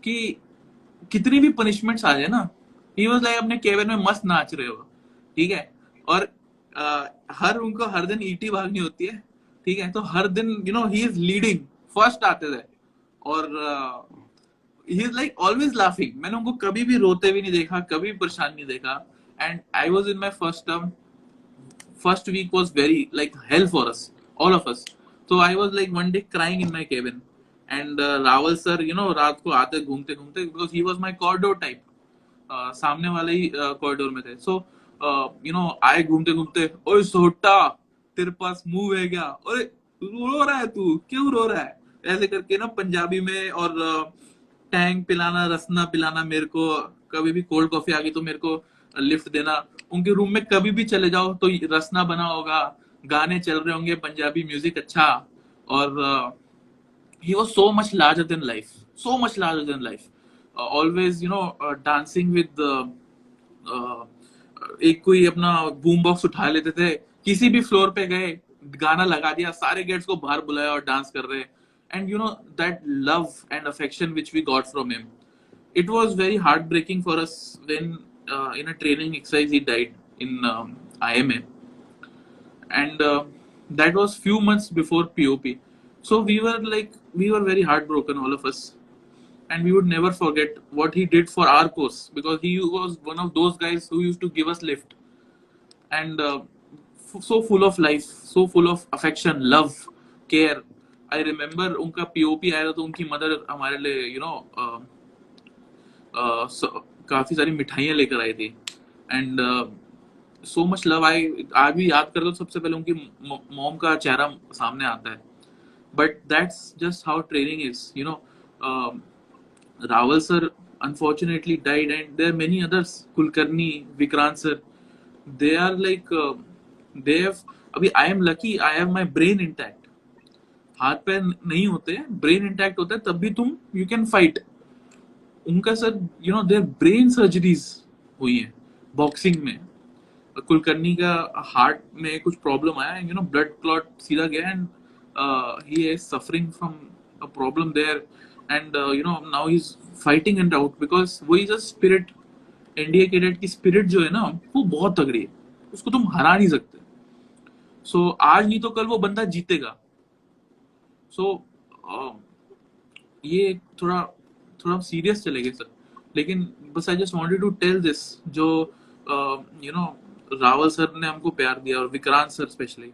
कि कितनी भी पनिशमेंट्स आ जाए ना, ही वाज लाइक अपने केबिन में मस्त नाच रहे हो, ठीक है। और हर उनको हर दिन ईटी भागनी होती है, ठीक है। तो हर दिन ही इज लीडिंग, फर्स्ट आते थे। और he is like always laughing. मैंने उनको कभी भी रोते भी नहीं देखा, कभी भी परेशान नहीं देखा। And I was in my first term, first week was very like hell for us, all of us. So I was like one day crying in my cabin, and Rawal sir, रात को आते घूमते घूमते, because he was my corridor type, सामने वाले ही कॉरिडोर में थे। सो आए घूमते घूमते, ओए सोटा तेरे पास मुंह है क्या, अरे रो रहा है तू, क्यों रो रहा है, ऐसे करके ना पंजाबी में। और टैंक पिलाना, रसना पिलाना मेरे को, कभी भी कोल्ड कॉफी आ गई तो मेरे को लिफ्ट देना। उनके रूम में कभी भी चले जाओ तो रसना बना होगा, गाने चल रहे होंगे, पंजाबी म्यूजिक अच्छा। और he was so much larger than life, so much larger than life. Always dancing with uh, एक कोई अपना बूम बॉक्स उठा लेते थे, किसी भी फ्लोर पे गए, गाना लगा दिया, सारे गेट्स को बाहर बुलाया और डांस कर रहे। And that love and affection which we got from him, it was very heartbreaking for us when in a training exercise he died in IMA. And that was few months before POP. So we were very heartbroken, all of us. And we would never forget what he did for our course, because he was one of those guys who used to give us lift. And so full of life, so full of affection, love, care. I remember उनका POP आया था तो उनकी मदर हमारे लिए काफी सारी मिठाइयाँ लेकर आई थी। And so much love. आज भी याद करते तो सबसे पहले उनकी मॉम का चेहरा सामने आता है। But that's just how training is. Rawal sir unfortunately died, and there are many others, Kulkarni, Vikrant sir, they are like they have, अभी I am lucky, I have my brain intact, हाथ पैर नहीं होते, ब्रेन इंटैक्ट होता है, तब भी तुम यू कैन फाइट। उनका सर देयर ब्रेन सर्जरीज हुई है बॉक्सिंग में। कुलकर्णी का हार्ट में कुछ प्रॉब्लम आया, ब्लड क्लॉट सीधा गया, and he is suffering from a problem there. And now he is fighting and out, because वो is a spirit. NDA cadet की स्पिरिट जो है ना, वो बहुत तगड़ी है, उसको तुम हरा नहीं सकते। सो आज नहीं तो कल वो बंदा जीतेगा। सो ये थोड़ा थोड़ा सीरियस चलेगा सर, लेकिन बस I just wanted to tell this, जो रावल सर ने हमको प्यार दिया, और विक्रांत सर स्पेशली,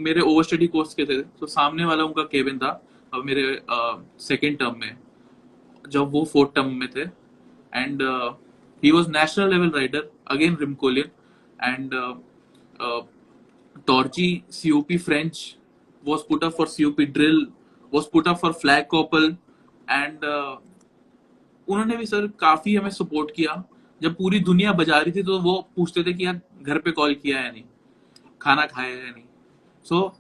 मेरे ओवर स्टडी कोर्स के थे, तो सामने वाला उनका केबिन था अब मेरे सेकेंड टर्म में, जब वो फोर्थ टर्म में थे। And he was national level rider, again Rimcollian, and torchy COP French was put up for COP drill, was put up for flag couple, and उन्होंने भी सर काफी हमें सपोर्ट किया। जब पूरी दुनिया बजा रही थी तो वो पूछते थे कि यार घर पे कॉल किया है नहीं, खाना खाया है नहीं। सो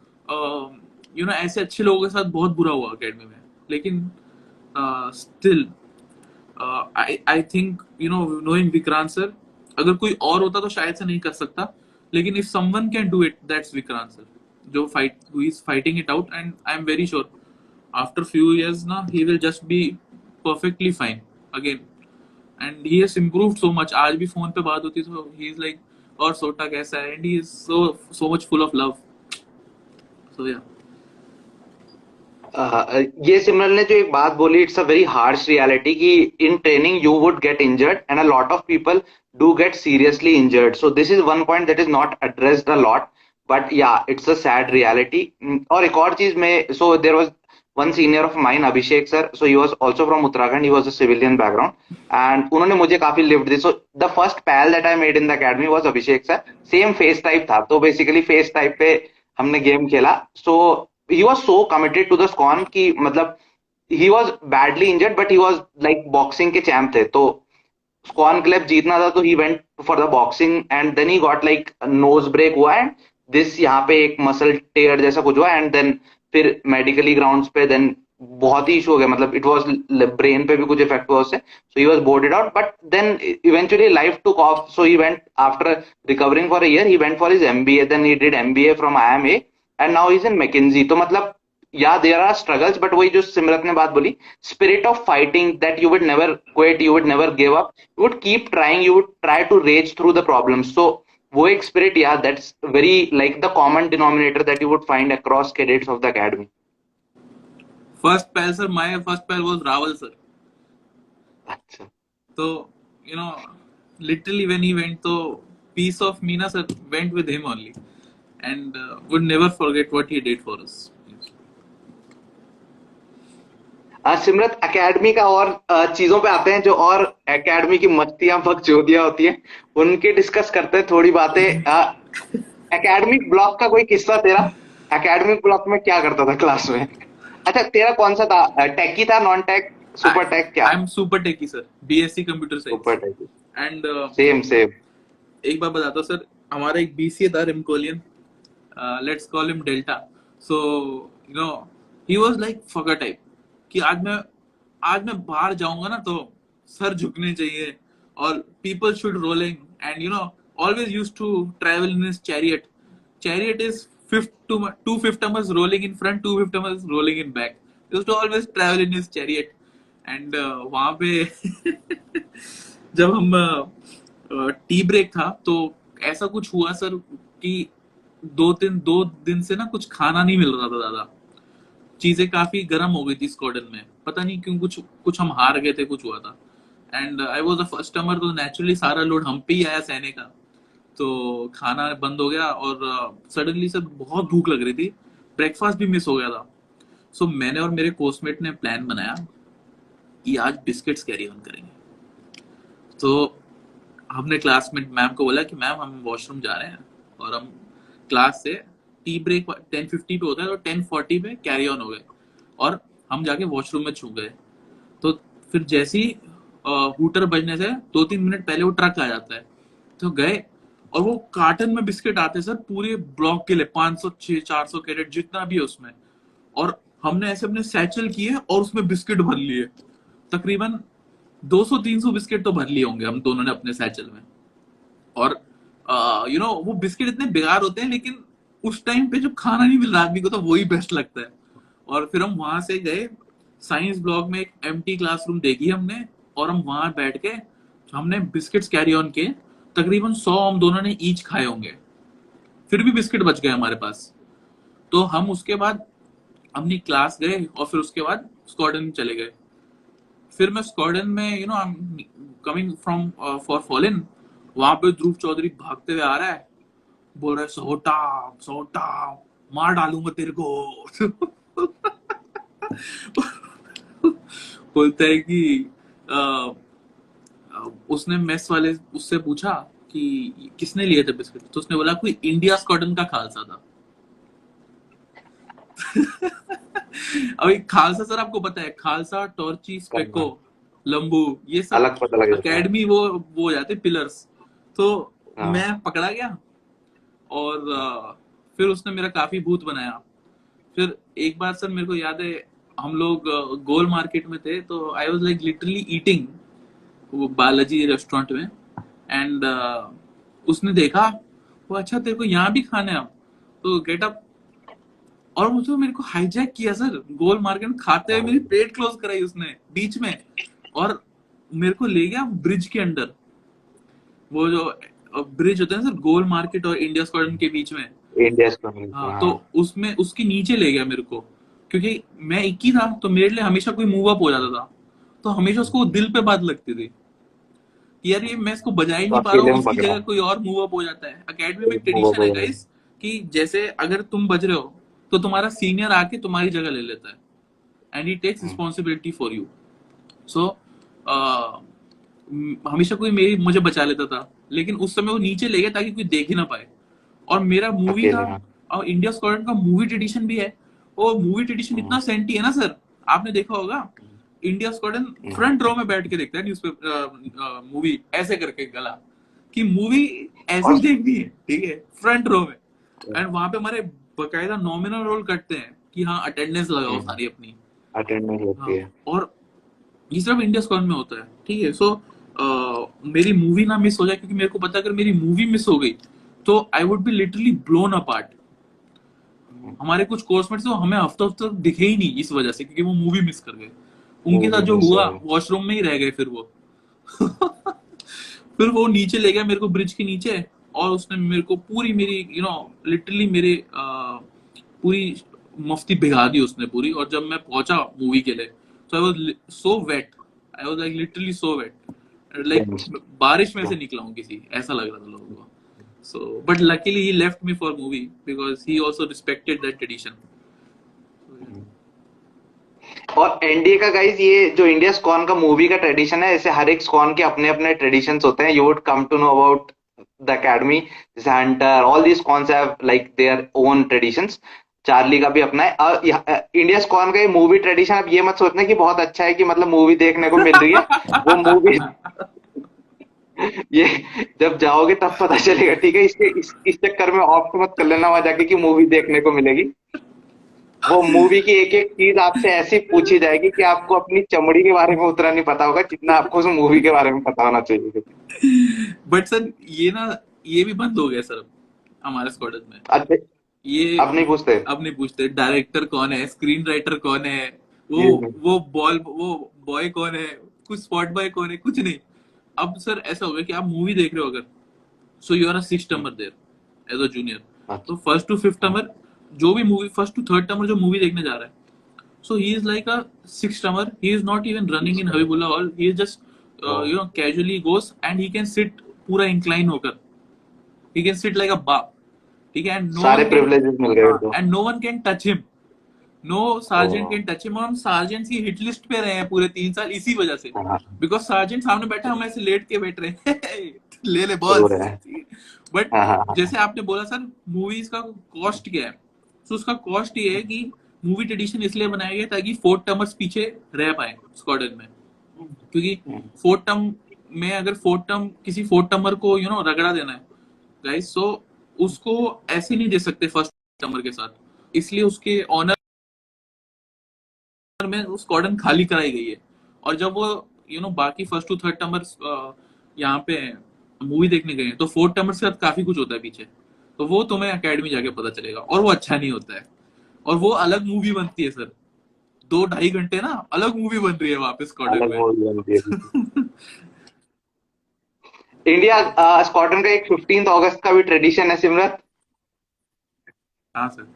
ऐसे अच्छे लोगों के साथ बहुत बुरा हुआ अकेडमी में, लेकिन still I think knowing Vikrant sir, अगर कोई और होता तो शायद से नहीं कर सकता, लेकिन if someone can do it, that's Vikrant sir, जो who is fighting it out, and I am very sure after few years now he will just be perfectly fine again, and he has improved so much. आज भी फोन पे बात होती है तो he is like, और सोटा कैसा है, and he is so much full of love. So yeah. ये सिमरन ने जो एक बात बोली, it's a very harsh reality कि in training you would get injured and a lot of people do get seriously injured. So this is one point that is not addressed a lot, but yeah it's a sad reality. और एक और चीज में, so there was one senior of mine, Abhishek sir, so he was also from Uttarakhand, he was a civilian background, and उन्होंने मुझे काफी लिफ्ट दी। So the first pal that I made in the academy was Abhishek sir. Same face type था, तो बेसिकली फेस टाइप पे हमने गेम खेला। सो he was so committed to the SCON कि मतलब he was badly injured but he was like boxing के champ थे, तो स्क्वान क्लब जीतना था तो he went for the boxing and then he got like nose break हुआ एंड दिस यहाँ पे एक मसल टेयर जैसा कुछ हुआ एंड देन फिर मेडिकली ग्राउंड्स पे देन बहुत ही इशू हो गया, मतलब इट वाज ब्रेन पे भी कुछ इफेक्ट हुआ उससे, so he was boarded out but then eventually life took off, so he went after recovering for a year he went for his MBA, then he did MBA from IMA and now he is in McKinsey. तो मतलब या देयर आर स्ट्रगल्स बट वही जो सिमरत ने बात बोली, spirit of fighting, that you would never quit, you would never give up, you would keep trying, you would try to rage through the problems. So वो एक spirit, yeah, that's very like the common denominator that you would find across cadets of the academy. First pal sir, my first pal was Rawal sir. अच्छा, तो you know literally when he went, तो पीस ऑफ मी ना sir went with him only and would never forget what he did for us. Simrat academy का और चीजों पे आते हैं जो और एकेडमी की मस्तियां बकचोदियां होती हैं उनके डिस्कस करते हैं थोड़ी बातें। एकेडमिक ब्लॉक का कोई किस्सा तेरा, एकेडमिक ब्लॉक में क्या करता था क्लास में? अच्छा तेरा कौन सा था, टेकी था, नॉन टेक, सुपर टेक, क्या? I am super techie sir, BSc computer science. Super techie and same same. एक बार बताता हूँ सर, हमारा एक बीसीए था Rimcollian, let's call him Delta. So you know he was like fucker type कि आज मैं बाहर जाऊंगा ना तो सर झुकने चाहिए और people should rolling and you know always used to travel in his chariot is two fifth-timers rolling in front, two fifth-timers rolling in back. He used to always travel in his chariot. And वहां पे जब हम टी ब्रेक था तो ऐसा कुछ हुआ सर कि दो दिन से ना कुछ खाना नहीं मिल रहा था ज्यादा, चीजें काफी गर्म हो गई थी स्क्वाड्रन में, पता नहीं क्यों, कुछ हम हार गए थे, कुछ हुआ था। And I was the first timer, तो नेचुरली सारा लोड हम पे ही आया सहने का, तो खाना बंद हो गया और सडनली सर बहुत भूख लग रही थी, ब्रेकफास्ट भी मिस हो गया था। सो मैंने और मेरे कोर्समेट ने प्लान बनाया कि आज बिस्किट्स कैरी ऑन करेंगे। तो हमने क्लासमेट मैम को बोला कि मैम हम वॉशरूम जा रहे हैं, और हम क्लास से टी ब्रेक 10:50 पे होता है, तो 10:40 पे कैरी ऑन हो गए और हम जाके वॉशरूम में छू गए। तो फिर जैसे ही हूटर बजने से 2-3 मिनट पहले वो ट्रक आ जाता है, तो गए और वो कार्टन में बिस्किट आते सर पूरे ब्लॉक के लिए, 500 400 कैरेट जितना भी है उसमें, और हमने ऐसे अपने सैचल किए और उसमें बिस्किट भर लिए, तकरीबन 200-300 बिस्किट तो भर लिए होंगे हम दोनों ने अपने सैचल में। और यू नो वो बिस्किट इतने बेकार होते हैं, लेकिन उस टाइम पे जब खाना नहीं मिल रहा आदमी को तो वही बेस्ट लगता है। और फिर हम वहां से गए साइंस ब्लॉक में, एक एम्प्टी क्लासरूम देखी हमने, और हम वहां बैठ के हमने बिस्किट्स कैरी ऑन किए, तकरीबन 100 हम दोनों ने ईच खाए होंगे, फिर भी बिस्किट बच गए हमारे पास। तो हम उसके बाद अपनी क्लास गए और फिर उसके बाद स्क्वाड्रन चले गए। फिर मैं स्क्वाड्रन में you no I am coming from for fallen, वहां पे ध्रुव चौधरी भागते हुए आ रहा है, बोल रहा है सोटा मार डालूंगा तेरे को। बोलता है कि उसने मेस वाले उससे पूछा कि किसने लिए थे बिस्किट, तो उसने बोला कोई इंडिया स्क्वाड्रन का खालसा था। अभी खालसा सर आपको पता है, खालसा, टॉर्ची, स्पेको, लंबू, ये सब अलग पता लग जाता है। अकेडमी वो हो जाते पिलर्स। तो मैं पकड़ा गया और फिर उसने मेरा काफी भूत बनाया। फिर एक बार सर मेरे को याद है, हम लोग गोल मार्केट में थे, तो I was like literally eating वो बालाजी रेस्टोरेंट में, एंड उसने देखा, वो अच्छा तेरे को यहाँ भी खाना है, तो गेट अप, और मुझे मेरे को हाईजैक किया सर गोल मार्केट में, खाते हुए मेरी प्लेट क्लोज कराई उसने बीच में, और मेरे को ले गया ब्रिज के अंदर, वो जो ब्रिज होता है सर गोल मार्केट और इंडिया स्क्वाड्रन के बीच में, इंडिया स्क्वाड्रन, हाँ, तो उसमें उसके नीचे ले गया मेरे को, क्योंकि मैं एक ही था, तो मेरे लिए हमेशा कोई मूव अप हो जाता था, तो हमेशा उसको दिल पे बात लगती थी कि यार ये मैं इसको बजा ही नहीं पा रहा हूँ, उसकी जगह कोई और मूव अप हो जाता है। अकेडमी में एक ट्रेडिशन है गाइस कि जैसे अगर तुम बज रहे हो तो तुम्हारा सीनियर आके तुम्हारी जगह ले लेता है, and he takes responsibility for you. So हमेशा कोई मुझे बचा लेता था, लेकिन उस समय वो नीचे ले गया ताकि कोई देख ही ना पाए। और मेरा मूवी था, और इंडिया स्क्वाड्रन का मूवी ट्रेडिशन भी है, वो मूवी ट्रेडिशन इतना सेंटी है ना सर, आपने देखा होगा इंडिया स्क्वाडन फ्रंट रो में बैठ के देखता है न्यूज़पेपर मूवी ऐसे करके गला कि मूवी ऐसी और ही देखनी है, ठीक है, फ्रंट रो में। एंड वहां पे हमारे बकायदा नॉमिनल रोल कटते हैं कि हाँ अटेंडेंस लगाओ सारी अपनी। अटेंडेंस होती हाँ, है। और ये सिर्फ इंडिया स्क्वाड में होता है, ठीक है। सो मेरी मूवी ना मिस हो जाए, क्योंकि मेरे को पता है अगर मेरी मूवी मिस हो गई तो I would be literally blown apart. हमारे कुछ कोर्समेट्स तो हमें हफ्ता हफ्ता दिखे ही नहीं इस वजह से, क्योंकि वो मूवी मिस कर गए। उनके साथ मूवी जो मिस हो हुआ गई। वॉशरूम में ही रह गए फिर वो। फिर वो नीचे ले गया मेरे को ब्रिज के नीचे, और उसने मेरे को पूरी मेरी लिटरली मेरे पूरी मफ्ती भिगा दी उसने पूरी। और जब मैं पहुंचा मूवी के लिए तो I was so wet, I was like literally so wet, like बारिश में से निकला हूँ किसी, ऐसा लग रहा था लोगों को। So, but luckily he left me for movie because he also respected that tradition. और एनडीए का गाइज, ये जो इंडिया स्कॉन का मूवी का ट्रेडिशन है, ऐसे हर एक स्कॉन के अपने अपने ट्रेडिशंस होते हैं। You would come to know about the academy, जैसे Hunter, all these squadrons have like their own traditions. Charlie का भी अपना है। इंडिया स्कॉन का ये मूवी ट्रेडिशन, अब ये मत सोचना कि बहुत अच्छा है कि मतलब मूवी देखने को मिल रही है। वो मूवी ये जब जाओगे तब पता चलेगा, ठीक है। इस चक्कर में ऑप्ट मत कर लेना वहां जाके कि मूवी देखने को मिलेगी। वो मूवी की एक एक चीज आपसे ऐसी पूछी जाएगी कि आपको अपनी चमड़ी के बारे में उतना नहीं पता होगा जितना आपको उस मूवी के बारे में पता होना चाहिए। बट सर ये भी बंद हो गया सर अब हमारे स्क्वाड में। अच्छा, ये अब नहीं पूछते। अब नहीं पूछते डायरेक्टर कौन है, स्क्रीन राइटर कौन है, वो ये वो बॉय कौन है, कुछ स्पॉट बॉय कौन है, कुछ नहीं। अब सर ऐसा हो गया कि आप मूवी देख रहे हो अगर, so you are a six termer there as a junior. तो फर्स्ट टू फिफ्थ टर्मर जो भी movie, first to third termer जो मूवी देखने जा रहा है, so he is like a sixth termer. He is not even running in Habibullah Hall. He is just casually goes and he can sit पूरा incline होकर, he can sit like a बाप, ठीक है। and no सारे one can प्रिविलेजेस मिल गए तो। and no one can touch him, no sergeant can touch him। और हम sergeants की हिट लिस्ट पे रहे हैं पूरे 3 साल इसी वजह से, बिकॉज सार्जेंट सामने बैठा, हम ऐसे लेट के बैठ रहे हैं ले ले बॉस। बट जैसे आपने बोला सर मूवीज का कॉस्ट क्या है, तो उसका कॉस्ट ये है कि मूवी ट्रेडिशन इसलिए बनाया गया ताकि फोर्थ टर्मर्स पीछे रह पाए स्क्वाड्रन में। क्योंकि फोर्थ टर्म में अगर फोर्थ टर्म किसी फोर्थ टर्मर को रगड़ा देना है गाइस, सो उसको ऐसे नहीं दे सकते फर्स्ट टर्मर के साथ, इसलिए उसके ऑनर में वो स्क्वाड्रन खाली कराई गई है। और जब वो बाकी फर्स्ट टू थर्ड टर्मर्स यहाँ पे मूवी देखने गए हैं, तो फोर्थ टर्मर्स के साथ काफी कुछ होता है पीछे, तो वो तुम्हें एकेडमी जाके पता चलेगा, और वो अच्छा नहीं होता है। और वो अलग मूवी बनती है सर, 2-2.5 घंटे ना अलग मूवी बन रही है वापस स्क्वाड्रन में। इंडिया स्क्वाड्रन का एक 15 अगस्त का भी ट्रेडिशन है सिमरत। हाँ सर,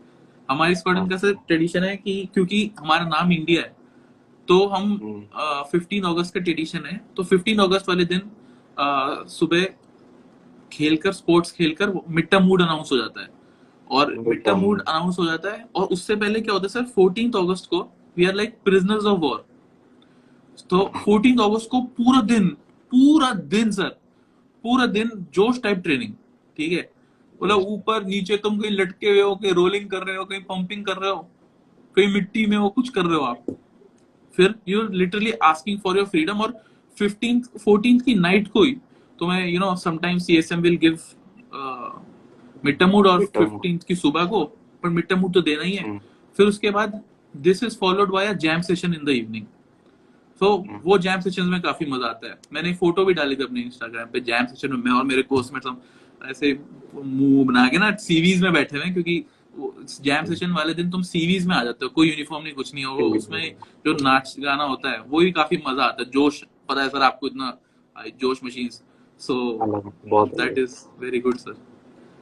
हमारी स्क्वाड्रन का सर ट्रेडिशन है कि क्योंकि हमारा नाम इंडिया है, तो हम 15 अगस्त का ट्रेडिशन है। तो 15 अगस्त वाले दिन सुबह खेलकर, स्पोर्ट्स खेलकर मिड टर्म मूड अनाउंस हो जाता है, और मिड टर्म मूड अनाउंस हो जाता है। और उससे पहले क्या होता है सर, 14 अगस्त को we are like prisoners of war. तो 14 अगस्त को पूरा दिन सर, पूरा दिन जोश टाइप ट्रेनिंग, ठीक है। मतलब ऊपर नीचे तुम कहीं लटके हुए हो, कहीं रोलिंग कर रहे हो, कहीं पंपिंग कर रहे हो, कहीं मिट्टी में हो, कुछ कर रहे हो आप। फिर you literally asking for your freedom. और 14th की नाइट को ही तुम्हें sometimes CSM will give mid term mood, और 15th की सुबह को, पर मिड टर्म मूड तो देना ही है। फिर उसके बाद this is followed by a jam session in the evening. तो वो जैम सेशन में काफी मजा आता है। मैंने फोटो भी डाली थी अपने इंस्टाग्राम पे, जैम सेशन में मैं और मेरे कोर्समेट्स हम ऐसे मुंह बना के ना सीवीज में बैठे हुए, क्योंकि जैम सेशन वाले दिन तुम सीवीज में आ जाते हो, कोई यूनिफॉर्म नहीं, कुछ नहीं हो। उसमें जो नाच गाना होता है वो भी काफी मजा आता है, जोश, पता है सर आपको इतना जोश machine. So that is very good sir.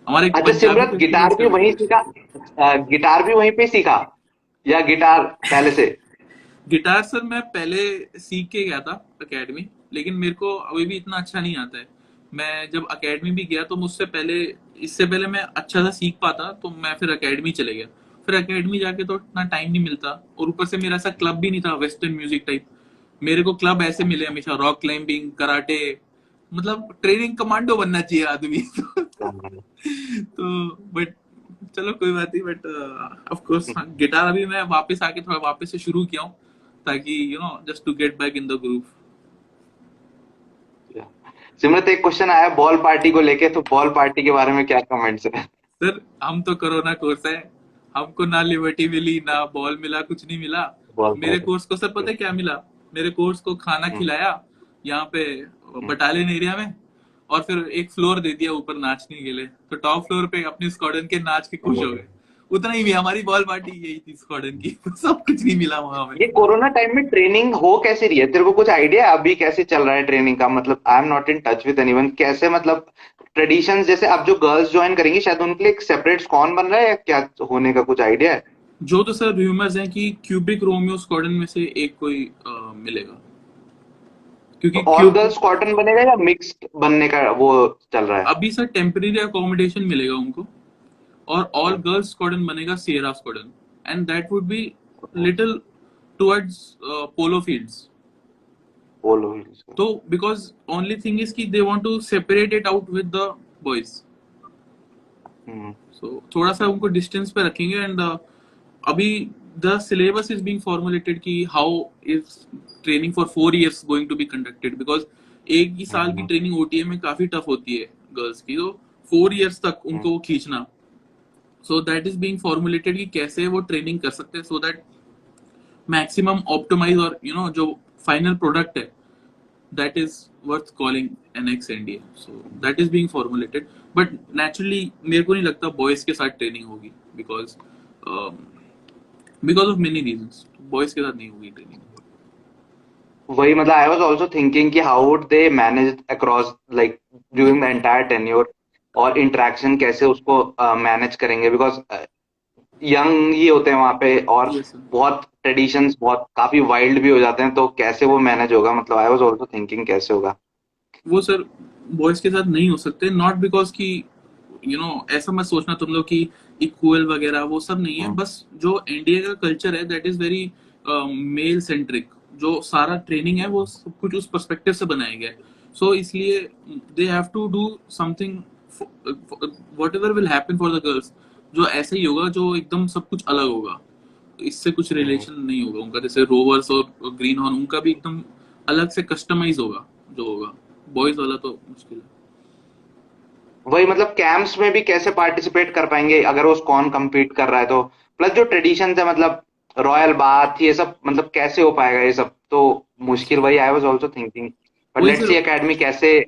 हमारे अच्छा सिमरत, गिटार भी वहीं सीखा? गिटार भी वहीं पे सीखा या गिटार पहले से? गिटार सर मैं पहले सीख के गया था एकेडमी, लेकिन मेरे को अभी भी इतना अच्छा नहीं आता है। मैं जब एकेडमी भी गया तो इससे पहले मैं अच्छा सा सीख पाता, तो मैं फिर एकेडमी चले गया। फिर एकेडमी जाके तो इतना टाइम नहीं मिलता, और ऊपर से मेरा ऐसा क्लब भी नहीं था वेस्टर्न म्यूजिक टाइप। मेरे को क्लब ऐसे मिले हमेशा, रॉक क्लाइंबिंग, कराटे, मतलब ट्रेनिंग कमांडो बनना चाहिए आदमी। तो बट चलो कोई बात नहीं। बट ऑफ कोर्स गिटार अभी मैं वापस आके थोड़ा वापस से शुरू किया हूँ, ताकि just to get back in the group. Simrat, एक क्वेश्चन आया बॉल पार्टी को लेके, तो बॉल पार्टी के बारे में क्या कमेंट्स है? सर हम तो कोरोना कोर्स है, हमको ना लिबर्टी मिली ना बॉल मिला, कुछ नहीं मिला। बॉल मेरे पार्टी। कोर्स को सर पता है क्या मिला? मेरे कोर्स को खाना खिलाया यहाँ पे बटालियन एरिया में, और फिर एक फ्लोर दे दिया ऊपर नाचने के लिए, तो टॉप फ्लोर पे अपने स्क्वाड्रन के नाच के खुश हो गए। उतना ही भी हमारी बॉल पार्टी यही थी स्क्वाड्रन की। सब कुछ नहीं मिला वहां में। ये कोरोना टाइम में ट्रेनिंग हो कैसे रही है? तेरे को कुछ आइडिया है अभी कैसे चल रहा है ट्रेनिंग का? मतलब आई am not in touch with anyone. कैसे, मतलब ट्रेडिशंस जैसे अब जो गर्ल्स ज्वाइन करेंगी शायद उनके लिए एक सेपरेट स्क्वाड बन रहा है, या क्या होने का कुछ आइडिया है? जो तो सर रूमर्स हैं कि क्यूबिक रोमियो स्क्वाड्रन में से एक कोई मिलेगा, तो क्योंकि ऑल गर्ल्स स्क्वाड्रन बनेगा या मिक्स्ड बनने का वो चल रहा है? अभी सर टेम्परेरी अकोमोडेशन मिलेगा उनको, और ऑल गर्ल्स स्क्वाड्रन बनेगा Sierra squadron, and that would be little towards polo fields. बोलो। तो बिकॉज ओनली थिंग इज कि they want to separate it out with the boys, hmm. So थोड़ा सा उनको डिस्टेंस पे रखेंगे। एंड अभी the syllabus is being formulated कि how is training for 4 years going to be conducted, because एक ही साल की ट्रेनिंग ओटीए में काफी टफ होती है गर्ल्स की, तो 4 years तक उनको वो खींचना। सो दैट इज बीइंग फॉर्मुलेटेड कि कैसे वो ट्रेनिंग कर सकते हैं, सो दैट मैक्सिमम ऑप्टिमाइज, और जो फाइनल प्रोडक्ट है that is worth calling an ex-NDA. So that is being formulated. But naturally मेरे को नहीं लगता boys के साथ ट्रेनिंग होगी, because because of many reasons. Boys के साथ नहीं होगी ट्रेनिंग। वही, मतलब आई वाज आल्सो थिंकिंग कि how would they manage across like during the entire tenure, और इंटरेक्शन कैसे उसको मैनेज करेंगे, बिकॉज यंग ही होते हैं वहां पे, और Yes sir. बहुत ट्रेडिशंस बहुत काफी वाइल्ड भी हो जाते हैं, तो कैसे वो मैनेज होगा? मतलब आई वाज आल्सो थिंकिंग कैसे होगा। वो सर बॉयज के साथ नहीं हो सकते, नॉट बिकॉज कि ऐसा मत सोचना तुम लोग कि इक्वल वगैरह वो सब नहीं है। बस जो एनडीए का कल्चर है that is very male centric, जो सारा ट्रेनिंग है वो सब कुछ उस पर्सपेक्टिव से बनाया गया है। सो इसलिए they have to do something, whatever will happen for the girls, जो ऐसे ही होगा, जो एकदम सब कुछ अलग होगा, इससे कुछ रिलेशन नहीं होगा उनका। जैसे रोवर्स और ग्रीन हॉर्न, उनका भी एकदम अलग से कस्टमाइज होगा जो होगा। बॉयज वाला तो मुश्किल है। वही, मतलब कैंप्स में भी कैसे पार्टिसिपेट कर पाएंगे अगर वो कौन compete कर रहा है तो? प्लस जो ट्रेडिशंस है, मतलब रॉयल बाथ, ये सब मतलब कैसे हो पाएगा? ये सब तो मुश्किल। वही I was also thinking, but वही लेट्स सी सर, एकेडमी कैसे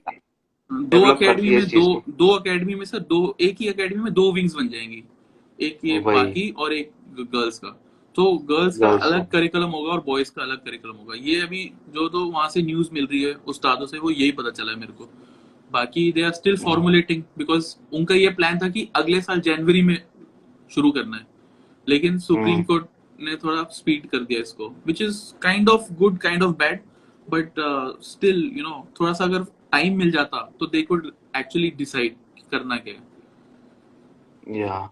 दो डेवलप एकेडमी करती है में इस दो चीज को। दो एकेडमी में सर एक ही एकेडमी में दो विंग्स बन जाएंगी, एक ये वही, बाकी और एक गर्ल्स का। तो गर्ल्स का गर्ल्स अलग का। करिकुलम होगा और बॉयज का अलग करिकुलम होगा। ये अभी जो तो वहां से न्यूज मिल रही है उस्तादों से, वो यही पता चला है मेरे को। बाकी they are still formulating, because उनका ये प्लान था कि अगले साल जनवरी में शुरू करना है, लेकिन सुप्रीम कोर्ट ने थोड़ा स्पीड कर दिया इसको, which is kind of good kind of bad. But still थोड़ा सा अगर टाइम मिल जाता तो दे कुड एक्चुअली डिसाइड करना क्या है। या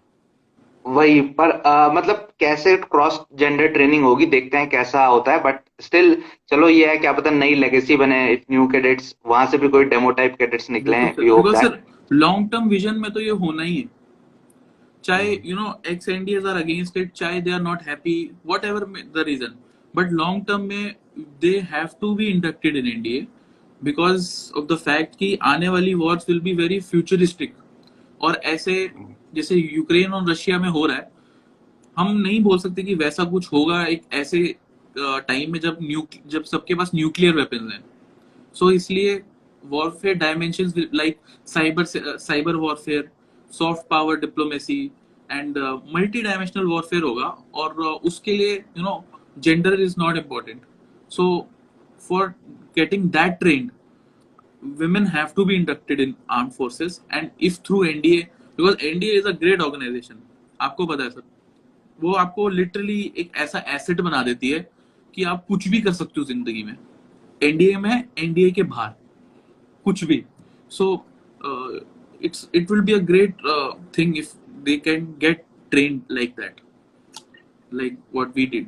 वही, पर मतलब कैसे क्रॉस जेंडर ट्रेनिंग होगी, देखते हैं कैसा होता है। बट स्टिल चलो, ये है, क्या पता नई लेगेसी बने, इफ न्यू कैडेट्स वहां से भी कोई डेमो टाइप कैडेट्स निकले बिल्कुल हैं, sir, we hope because that. Sir long term vision में तो ये होना ही है। चाहे ex NDAs are against it, चाहे they are not happy, whatever the reason, but long term में they have to be inducted in NDA, because of the fact कि आने वाली wars will be very futuristic. और ऐसे जैसे यूक्रेन और रशिया में हो रहा है, हम नहीं बोल सकते कि वैसा कुछ होगा एक ऐसे टाइम में जब सबके पास न्यूक्लियर वेपन्स हैं। सो इसलिए warfare dimensions like cyber warfare, soft power diplomacy and multi dimensional warfare होगा। और उसके लिए gender is not important. So for getting that trend, women have to be inducted in armed forces, and if through NDA, because NDA is a great organization, आपको पता है सर, वो आपको लिटरली एक ऐसा एसेट बना देती है कि आप कुछ भी कर सकते हो जिंदगी में, एनडीए में, एनडीए के बाहर कुछ भी। So it will be a great thing if they can get trained like that, like what we did.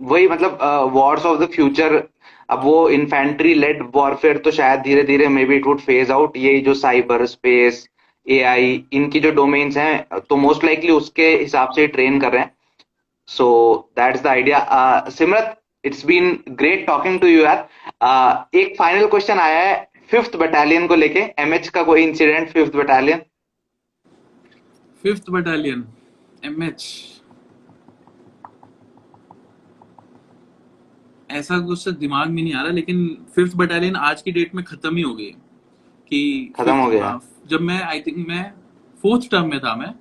वही, मतलब वॉर्स ऑफ द फ्यूचर, अब वो इन्फेंट्री लेड वॉरफेयर तो शायद धीरे धीरे may be it would phase out. यही जो साइबर स्पेस, एआई, इनकी जो डोमेन्स हैं, तो मोस्ट लाइकली उसके हिसाब से ट्रेन कर रहे हैं। So that's the idea. Simrat, it's been great talking to you यार. एक फाइनल क्वेश्चन आया है 5th बटालियन को लेके, एमएच का कोई incident 5th battalion? 5th battalion MH, ऐसा कुछ दिमाग में नहीं आ रहा, लेकिन 5th बटालियन आज की डेट में खत्म ही हो गई है कि खत्म हो गया? हाँ, जब मैं आई थिंक मैं 4th टर्म में था, मैं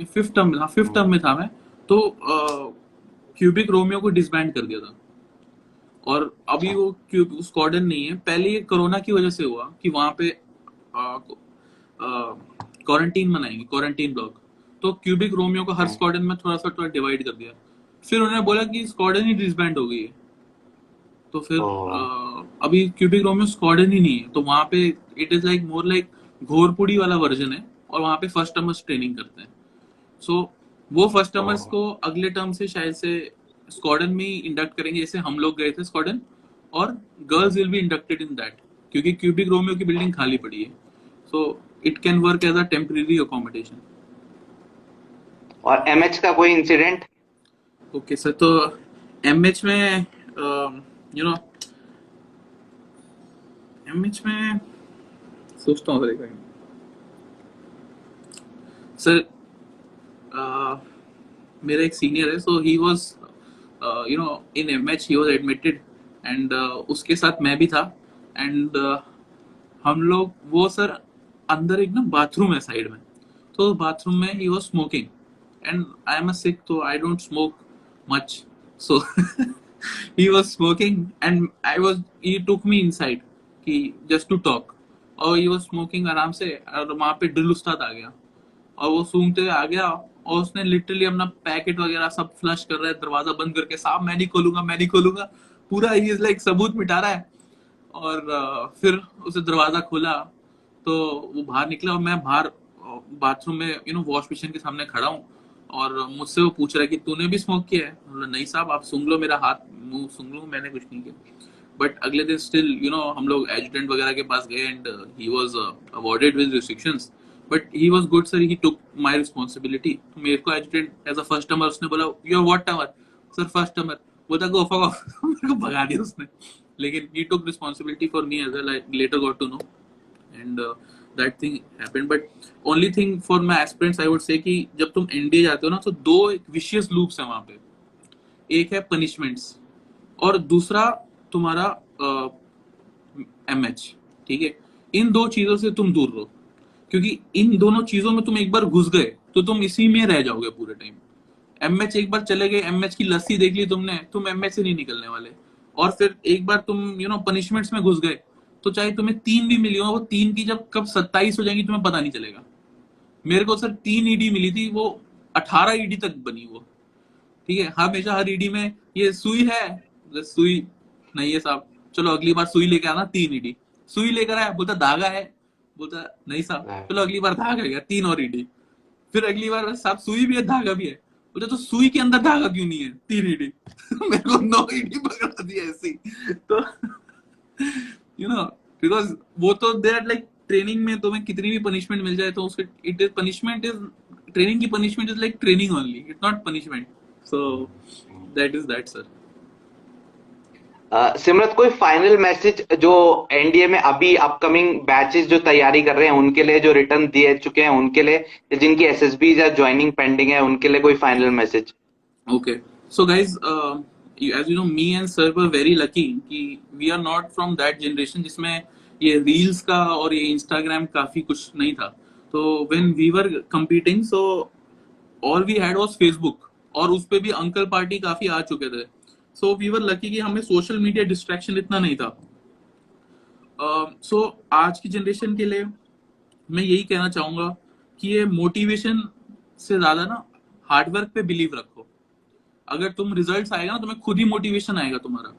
5th टर्म में था, 5th टर्म में था मैं, तो क्यूबिक रोमियो को डिसबैंड कर दिया था। और अभी वो स्क्वाडन नहीं है, पहले ये कोरोना की वजह से हुआ कि वहां पे क्वारंटीन बनाएंगे, क्वारंटीन ब्लॉक, तो क्यूबिक रोमियो को हर स्क्वाडन में थोड़ा डिवाइड कर दिया। फिर उन्होंने बोला कि स्क्वाडन ही डिसबैंड हो गई है, तो फिर अभी क्यूबिक रोमियो स्क्वाडन ही नहीं है, तो वहां पे it is like more like Ghorpuri वाला वर्जन है, और वहां पे फर्स्ट टर्मर्स ट्रेनिंग करते हैं। सो वो फर्स्ट टर्मर्स को अगले टर्म से शायद से स्क्वाडन में इंडक्ट करेंगे, जैसे हम लोग गए थे स्क्वाडन, और girls will be inducted in that, क्योंकि क्यूबिक रोमियो की बिल्डिंग खाली पड़ी है, so it can work as a temporary accommodation. और एमएच का कोई इंसिडेंट? ओके सर, तो एमएच में यू नो एमएच में सोचता हूँ सर, सर मेरा एक सीनियर है, so he was in MH, he was admitted, and उसके साथ मैं भी था, एंड हम लोग वो सर अंदर एक ना बाथरूम है साइड में, तो बाथरूम में ही was smoking, and I am a sick, तो I don't smoke much, so he was smoking and he took me inside कि just to talk, और he was smoking आराम से, और वहां पे ड्रिल उस्ताद आ गया, और वो सूंघते हुए आ गया, और उसने लिटरली अपना पैकेट वगैरह सब फ्लश कर रहा है, दरवाजा बंद करके, साहब मैं नहीं खोलूंगा, मैं नहीं खोलूंगा, पूरा ही इज लाइक सबूत मिटा रहा है। और फिर उसे दरवाजा खोला, तो वो बाहर निकला, और मैं बाहर बाथरूम में वॉश बेसिन के सामने खड़ा हूँ, और मुझसे वो पूछ रहा है कि तूने भी स्मोक किया है? बोला, नहीं साहब, आप सूंघ लो, मेरा हाथ मुंह सूंघ लो, मैंने कुछ नहीं किया। बट अगले दिन स्टिल हम लोग एजुटेंट वगैरह के पास गए, and he was awarded with restrictions, but he was good sir, he took my responsibility. तो मेरे को एजुटेंट एज अ फर्स्ट टर्मर उसने बोला, you are what termer? Sir first termer. बोलता गो फक ऑफ, मेरे को भगा दिया उसने, लेकिन he took responsibility for me as well. I later got to know, and that thing happened. But only thing for my aspirants I would say कि जब तुम एनडीए जाते हो ना, तो दो विशियस लूप्स हैं वहां पे, एक है पनिशमेंट्स, और दूसरा तुम्हारा एमएच, ठीक है? इन दो चीजों से तुम दूर रहो, क्योंकि इन दोनों चीजों में तुम एक बार घुस गए तो तुम इसी में रह जाओगे पूरे टाइम। एमएच एक बार चले गए, एमएच की लस्सी देख ली तुमने, तुम एमएच से नहीं निकलने वाले। और फिर एक बार तुम पनिशमेंट्स में घुस गए, तो चाहे तुम्हें 3 भी मिली हो, वो 3 की जब कब 27 हो जाएंगी तुम्हें पता नहीं चलेगा। मेरे को सर 3 ईडी मिली थी, वो 18 ईडी तक बनी वो, ठीक है? हमेशा हर ईडी में ये सुई है, सुई नहीं है साहब, चलो अगली बार सुई लेके आना, 3 ईडी। सुई लेकर आया, बोलता धागा है, बोलता नहीं साहब, चलो अगली बार धागा गया, 3 और ईडी। फिर अगली बार साहब सुई भी है, धागा भी है, बोलते तो सुई के अंदर धागा क्यों नहीं है? 3 ईडी। मेरे को 9 ईडी पकड़ा दी ऐसी। तो बिकॉज वो तो दे आर लाइक, ट्रेनिंग में तुम्हें कितनी भी पनिशमेंट मिल जाए तो उसके it is punishment is, training की punishment is like training only, it's not punishment. So that is that sir. Simrat, कोई फाइनल मैसेज जो एनडीए में अभी अपकमिंग बैचेस जो तैयारी कर रहे हैं उनके लिए, जो रिटर्न दिए चुके हैं उनके लिए, जिनकी एसएसबी या ज्वाइनिंग पेंडिंग है उनके लिए कोई final message? Okay, so guys, as you know, me and sir were very lucky कि we are not from that generation जिसमें ये रील्स का और ये इंस्टाग्राम काफी कुछ नहीं था। तो when we were competing, so all we had was Facebook, और उस पे भी अंकल पार्टी काफी आ चुके थे। So we were lucky कि हमें सोशल मीडिया डिस्ट्रैक्शन इतना नहीं था। So आज की जनरेशन के लिए मैं यही कहना चाहूंगा कि ये मोटिवेशन से ज्यादा ना हार्डवर्क पे बिलीव रखो। अगर तुम रिजल्ट्स आएगा ना, तुम्हें खुद ही मोटिवेशन आएगा तुम्हारा।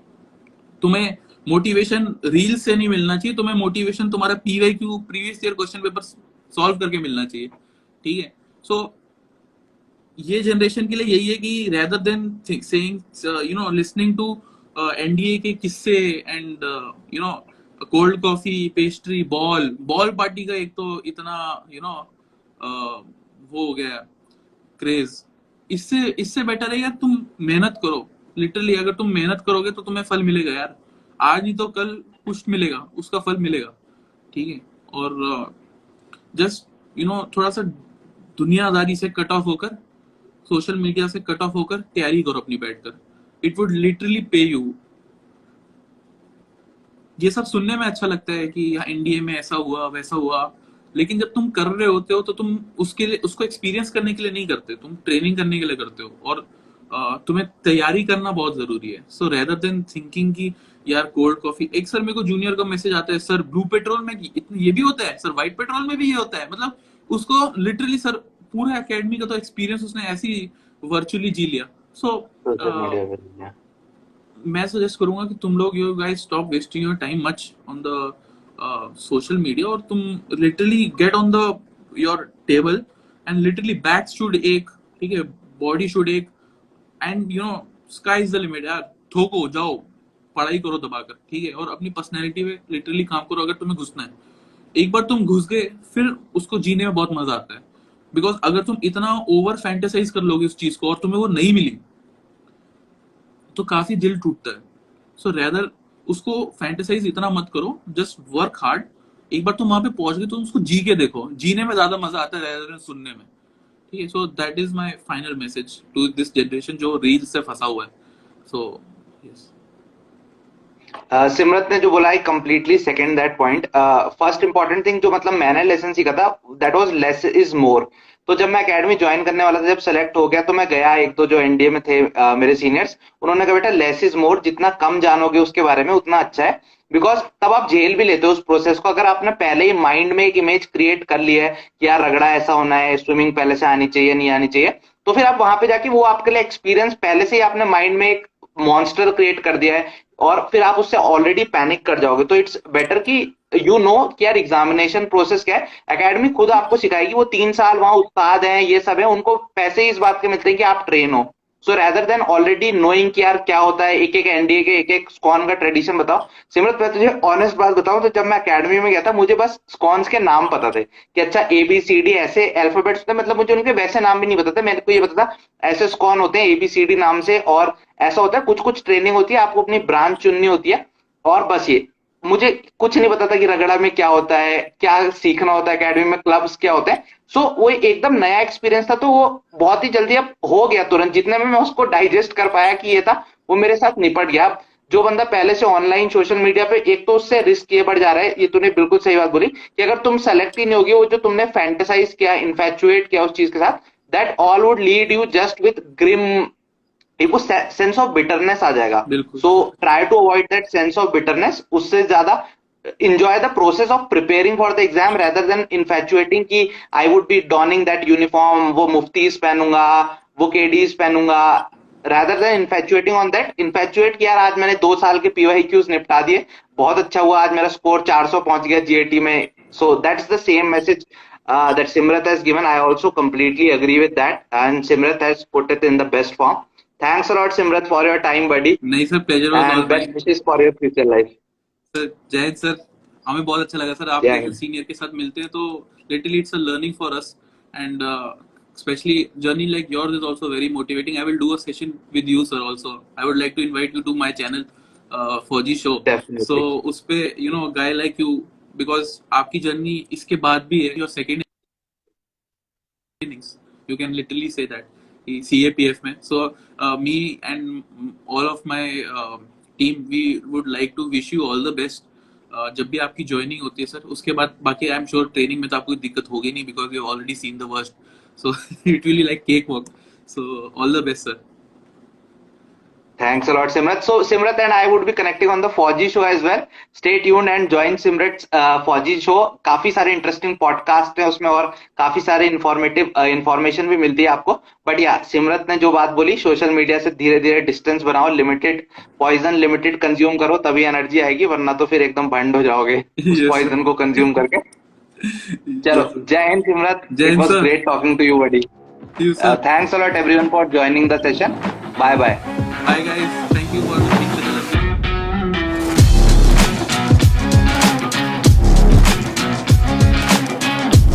तुम्हें मोटिवेशन रील से नहीं मिलना चाहिए, तुम्हें मोटिवेशन तुम्हारा PYQ, previous year question paper solve करके मिलना चाहिए, ठीक है? सो ये जनरेशन के लिए यही है कि rather than saying listening to NDA के किस्से and cold coffee, pastry, ball party का एक तो इतना वो हो गया क्रेज, इससे इससे बेटर है यार तुम मेहनत करो। लिटरली अगर तुम मेहनत करोगे तो तुम्हें फल मिलेगा यार। आज नहीं तो कल कुछ मिलेगा, उसका फल मिलेगा। ठीक है। और जस्ट थोड़ा सा दुनियादारी से कट ऑफ होकर, सोशल मीडिया से कट ऑफ होकर तैयारी करो अपनी बैठकर। इट वुड लिटरली पे यू। ये सब सुनने में अच्छा लगता है कि एनडीए में ऐसा हुआ वैसा हुआ, लेकिन जब तुम कर रहे होते हो तो तुम उसके लिए, उसको एक्सपीरियंस करने के लिए नहीं करते, तुम ट्रेनिंग करने के लिए करते हो। और तुम्हें तैयारी करना बहुत जरूरी है। सो रेदर देन थिंकिंग कि यार कोल्ड कॉफी, एक सर मेरे को जूनियर का मैसेज आता है, सर ब्लू पेट्रोल में ये भी होता है, सर व्हाइट पेट्रोल में भी ये होता है। मतलब उसको लिटरली सर पूरा एकेडमी का तो एक्सपीरियंस उसने ऐसी वर्चुअली जी लिया। सो सोशल मीडिया पे। मैं सजेस्ट करूंगा कि तुम लोग, you guys stop wasting your time much on the social media, और तुम literally get on the your table and literally back should एक, ठीक है, बॉडी शुड एक, and sky is the limit यार। ठोको जाओ, पढ़ाई करो दबाकर, ठीक है, और अपनी पर्सनैलिटी पे लिटरली काम करो। अगर तुम्हें घुसना है, एक बार तुम घुस गए फिर उसको जीने में बहुत मजा आता है। बिकॉज अगर तुम इतना ओवर फैंटेसाइज कर लोगे उस चीज को और तुम्हें वो नहीं मिली तो काफी दिल टूटता है। सो रेदर उसको फैंटेसाइज इतना मत करो, जस्ट वर्क हार्ड। एक बार तुम वहां पे पहुंच गए तो उसको जी के देखो, जीने में ज्यादा मजा आता है रेदर देन सुनने में। ठीक है। So that is my final message to this generation जो रील्स से फंसा हुआ है। So yes. सिमरत ने जो बोला, I completely second that point. First important thing जो मतलब मैंने लेसन सीखा था, that was less is more. तो जब मैं एकेडमी ज्वाइन करने वाला था, जब सेलेक्ट हो गया, तो मैं गया, एक दो जो एनडीए में थे मेरे सीनियर्स, उन्होंने कहा बेटा लेस इज मोर, जितना कम जानोगे उसके बारे में उतना अच्छा है। बिकॉज तब आप झेल भी लेते हो उस प्रोसेस को। अगर आपने पहले ही माइंड में एक इमेज क्रिएट कर लिया है कि यार रगड़ा ऐसा होना है, स्विमिंग पहले से आनी चाहिए, नहीं आनी चाहिए, तो फिर आप वहां पे जाके वो आपके लिए एक्सपीरियंस पहले से ही आपने माइंड में एक मॉन्स्टर क्रिएट कर दिया है, और फिर आप उससे ऑलरेडी पैनिक कर जाओगे। तो इट्स बेटर कि कि यार एग्जामिनेशन प्रोसेस क्या है। एकेडमी खुद आपको सिखाएगी, वो 3 साल वहां उस्ताद हैं, ये सब है, उनको पैसे ही इस बात के मिलते हैं कि आप ट्रेन हो। सो रेदर देन ऑलरेडी नोइंग कि यार क्या होता है, एक एक एनडीए के एक एक स्कॉन का ट्रेडिशन बताओ। सिमरत मैं तुझे ऑनेस्ट बात बताऊं तो जब मैं एकेडमी में गया था, मुझे बस स्कॉन्स के नाम पता थे कि अच्छा ABCD ऐसे अल्फाबेट्स होते हैं, मतलब मुझे उनके वैसे नाम भी नहीं पता थे। मेरे को ये पता था ऐसे स्कॉन होते हैं ABCD नाम से, और ऐसा होता है, कुछ कुछ ट्रेनिंग होती है, आपको अपनी ब्रांच चुननी होती है, और बस ये। मुझे कुछ नहीं पता था कि रगड़ा में क्या होता है, क्या सीखना होता है, एकेडमी में क्लब्स क्या होते हैं। सो वो एकदम नया एक्सपीरियंस था, तो वो बहुत ही जल्दी अब हो गया तुरंत। जितने में मैं उसको डाइजेस्ट कर पाया कि ये था, वो मेरे साथ निपट गया। अब जो बंदा पहले से ऑनलाइन सोशल मीडिया पे, एक तो उससे रिस्क ये बढ़ जा रहा है, ये तूने बिल्कुल सही बात बोली, कि अगर तुम सेलेक्ट ही नहीं होगी, वो जो तुमने फैंटेसाइज किया, इन्फैचुएट किया उस चीज के साथ, that all would lead you just with grim, एक वो सेंस ऑफ बिटरनेस आ जाएगा। बिल्कुल। So try to avoid that sense of bitterness. उससे ज्यादा enjoy the process of preparing for the exam rather than infatuating कि I would be donning that uniform, वो मुफ्तीज पहनूंगा, वो केडीज पहनूंगा, rather than infatuating on that, infatuate कि यार आज मैंने 2 साल के PYQs निपटा दिए, बहुत अच्छा हुआ, आज मेरा स्कोर 400 पहुंच गया GAT में। So that's the same message that Simrat has given. I also completely agree with that, and Simrat has put it in the best form. Thanks a lot, Simrat, for your time, buddy, नहीं sir, pleasure was all and best mine. wishes for your future life. Sir जय हिंद सर। हमें बहुत अच्छा लगा सर, आप जय जैसे हिंद। सीनियर के साथ मिलते हैं तो literally it's a learning for us. And especially journey like yours is also very motivating. I will do a session with you sir also. I would like to invite you to my channel, फौजी शो। सो Definitely. उस पे गाय लाइक यू, बिकॉज आपकी जर्नी इसके बाद भी है, your second innings, you can literally say that, CAPF में। So me and all of my team, we would like to wish you all the best। जब भी आपकी ज्वाइनिंग होती है सर, उसके बाद बाकी आई एम श्योर ट्रेनिंग में तो आपको दिक्कत होगी नहीं, because you already seen the worst. So it will be like cake walk. So all the best sir. Thanks a lot, Simrat. So, Simrat and I would be connecting on the Fauji show as well. Stay tuned and join Simrat's Fauji show. काफी सारे इंटरेस्टिंग पॉडकास्ट है उसमें, और काफी सारे इंफॉर्मेटिव इंफॉर्मेशन भी मिलती है आपको। बट या सिमरत ने जो बात बोली, सोशल मीडिया से धीरे धीरे डिस्टेंस बनाओ, लिमिटेड पॉइजन लिमिटेड कंज्यूम करो, तभी एनर्जी आएगी, वरना तो फिर एकदम भंड हो जाओगे उस यस पॉइजन को कंज्यूम करके। चलो, सर। जय हिंद सिमरत। जय इट हिंद was sir. Great talking to you, buddy. See you sir. Thanks a lot everyone for joining the session. Bye bye. Bye guys, thank you for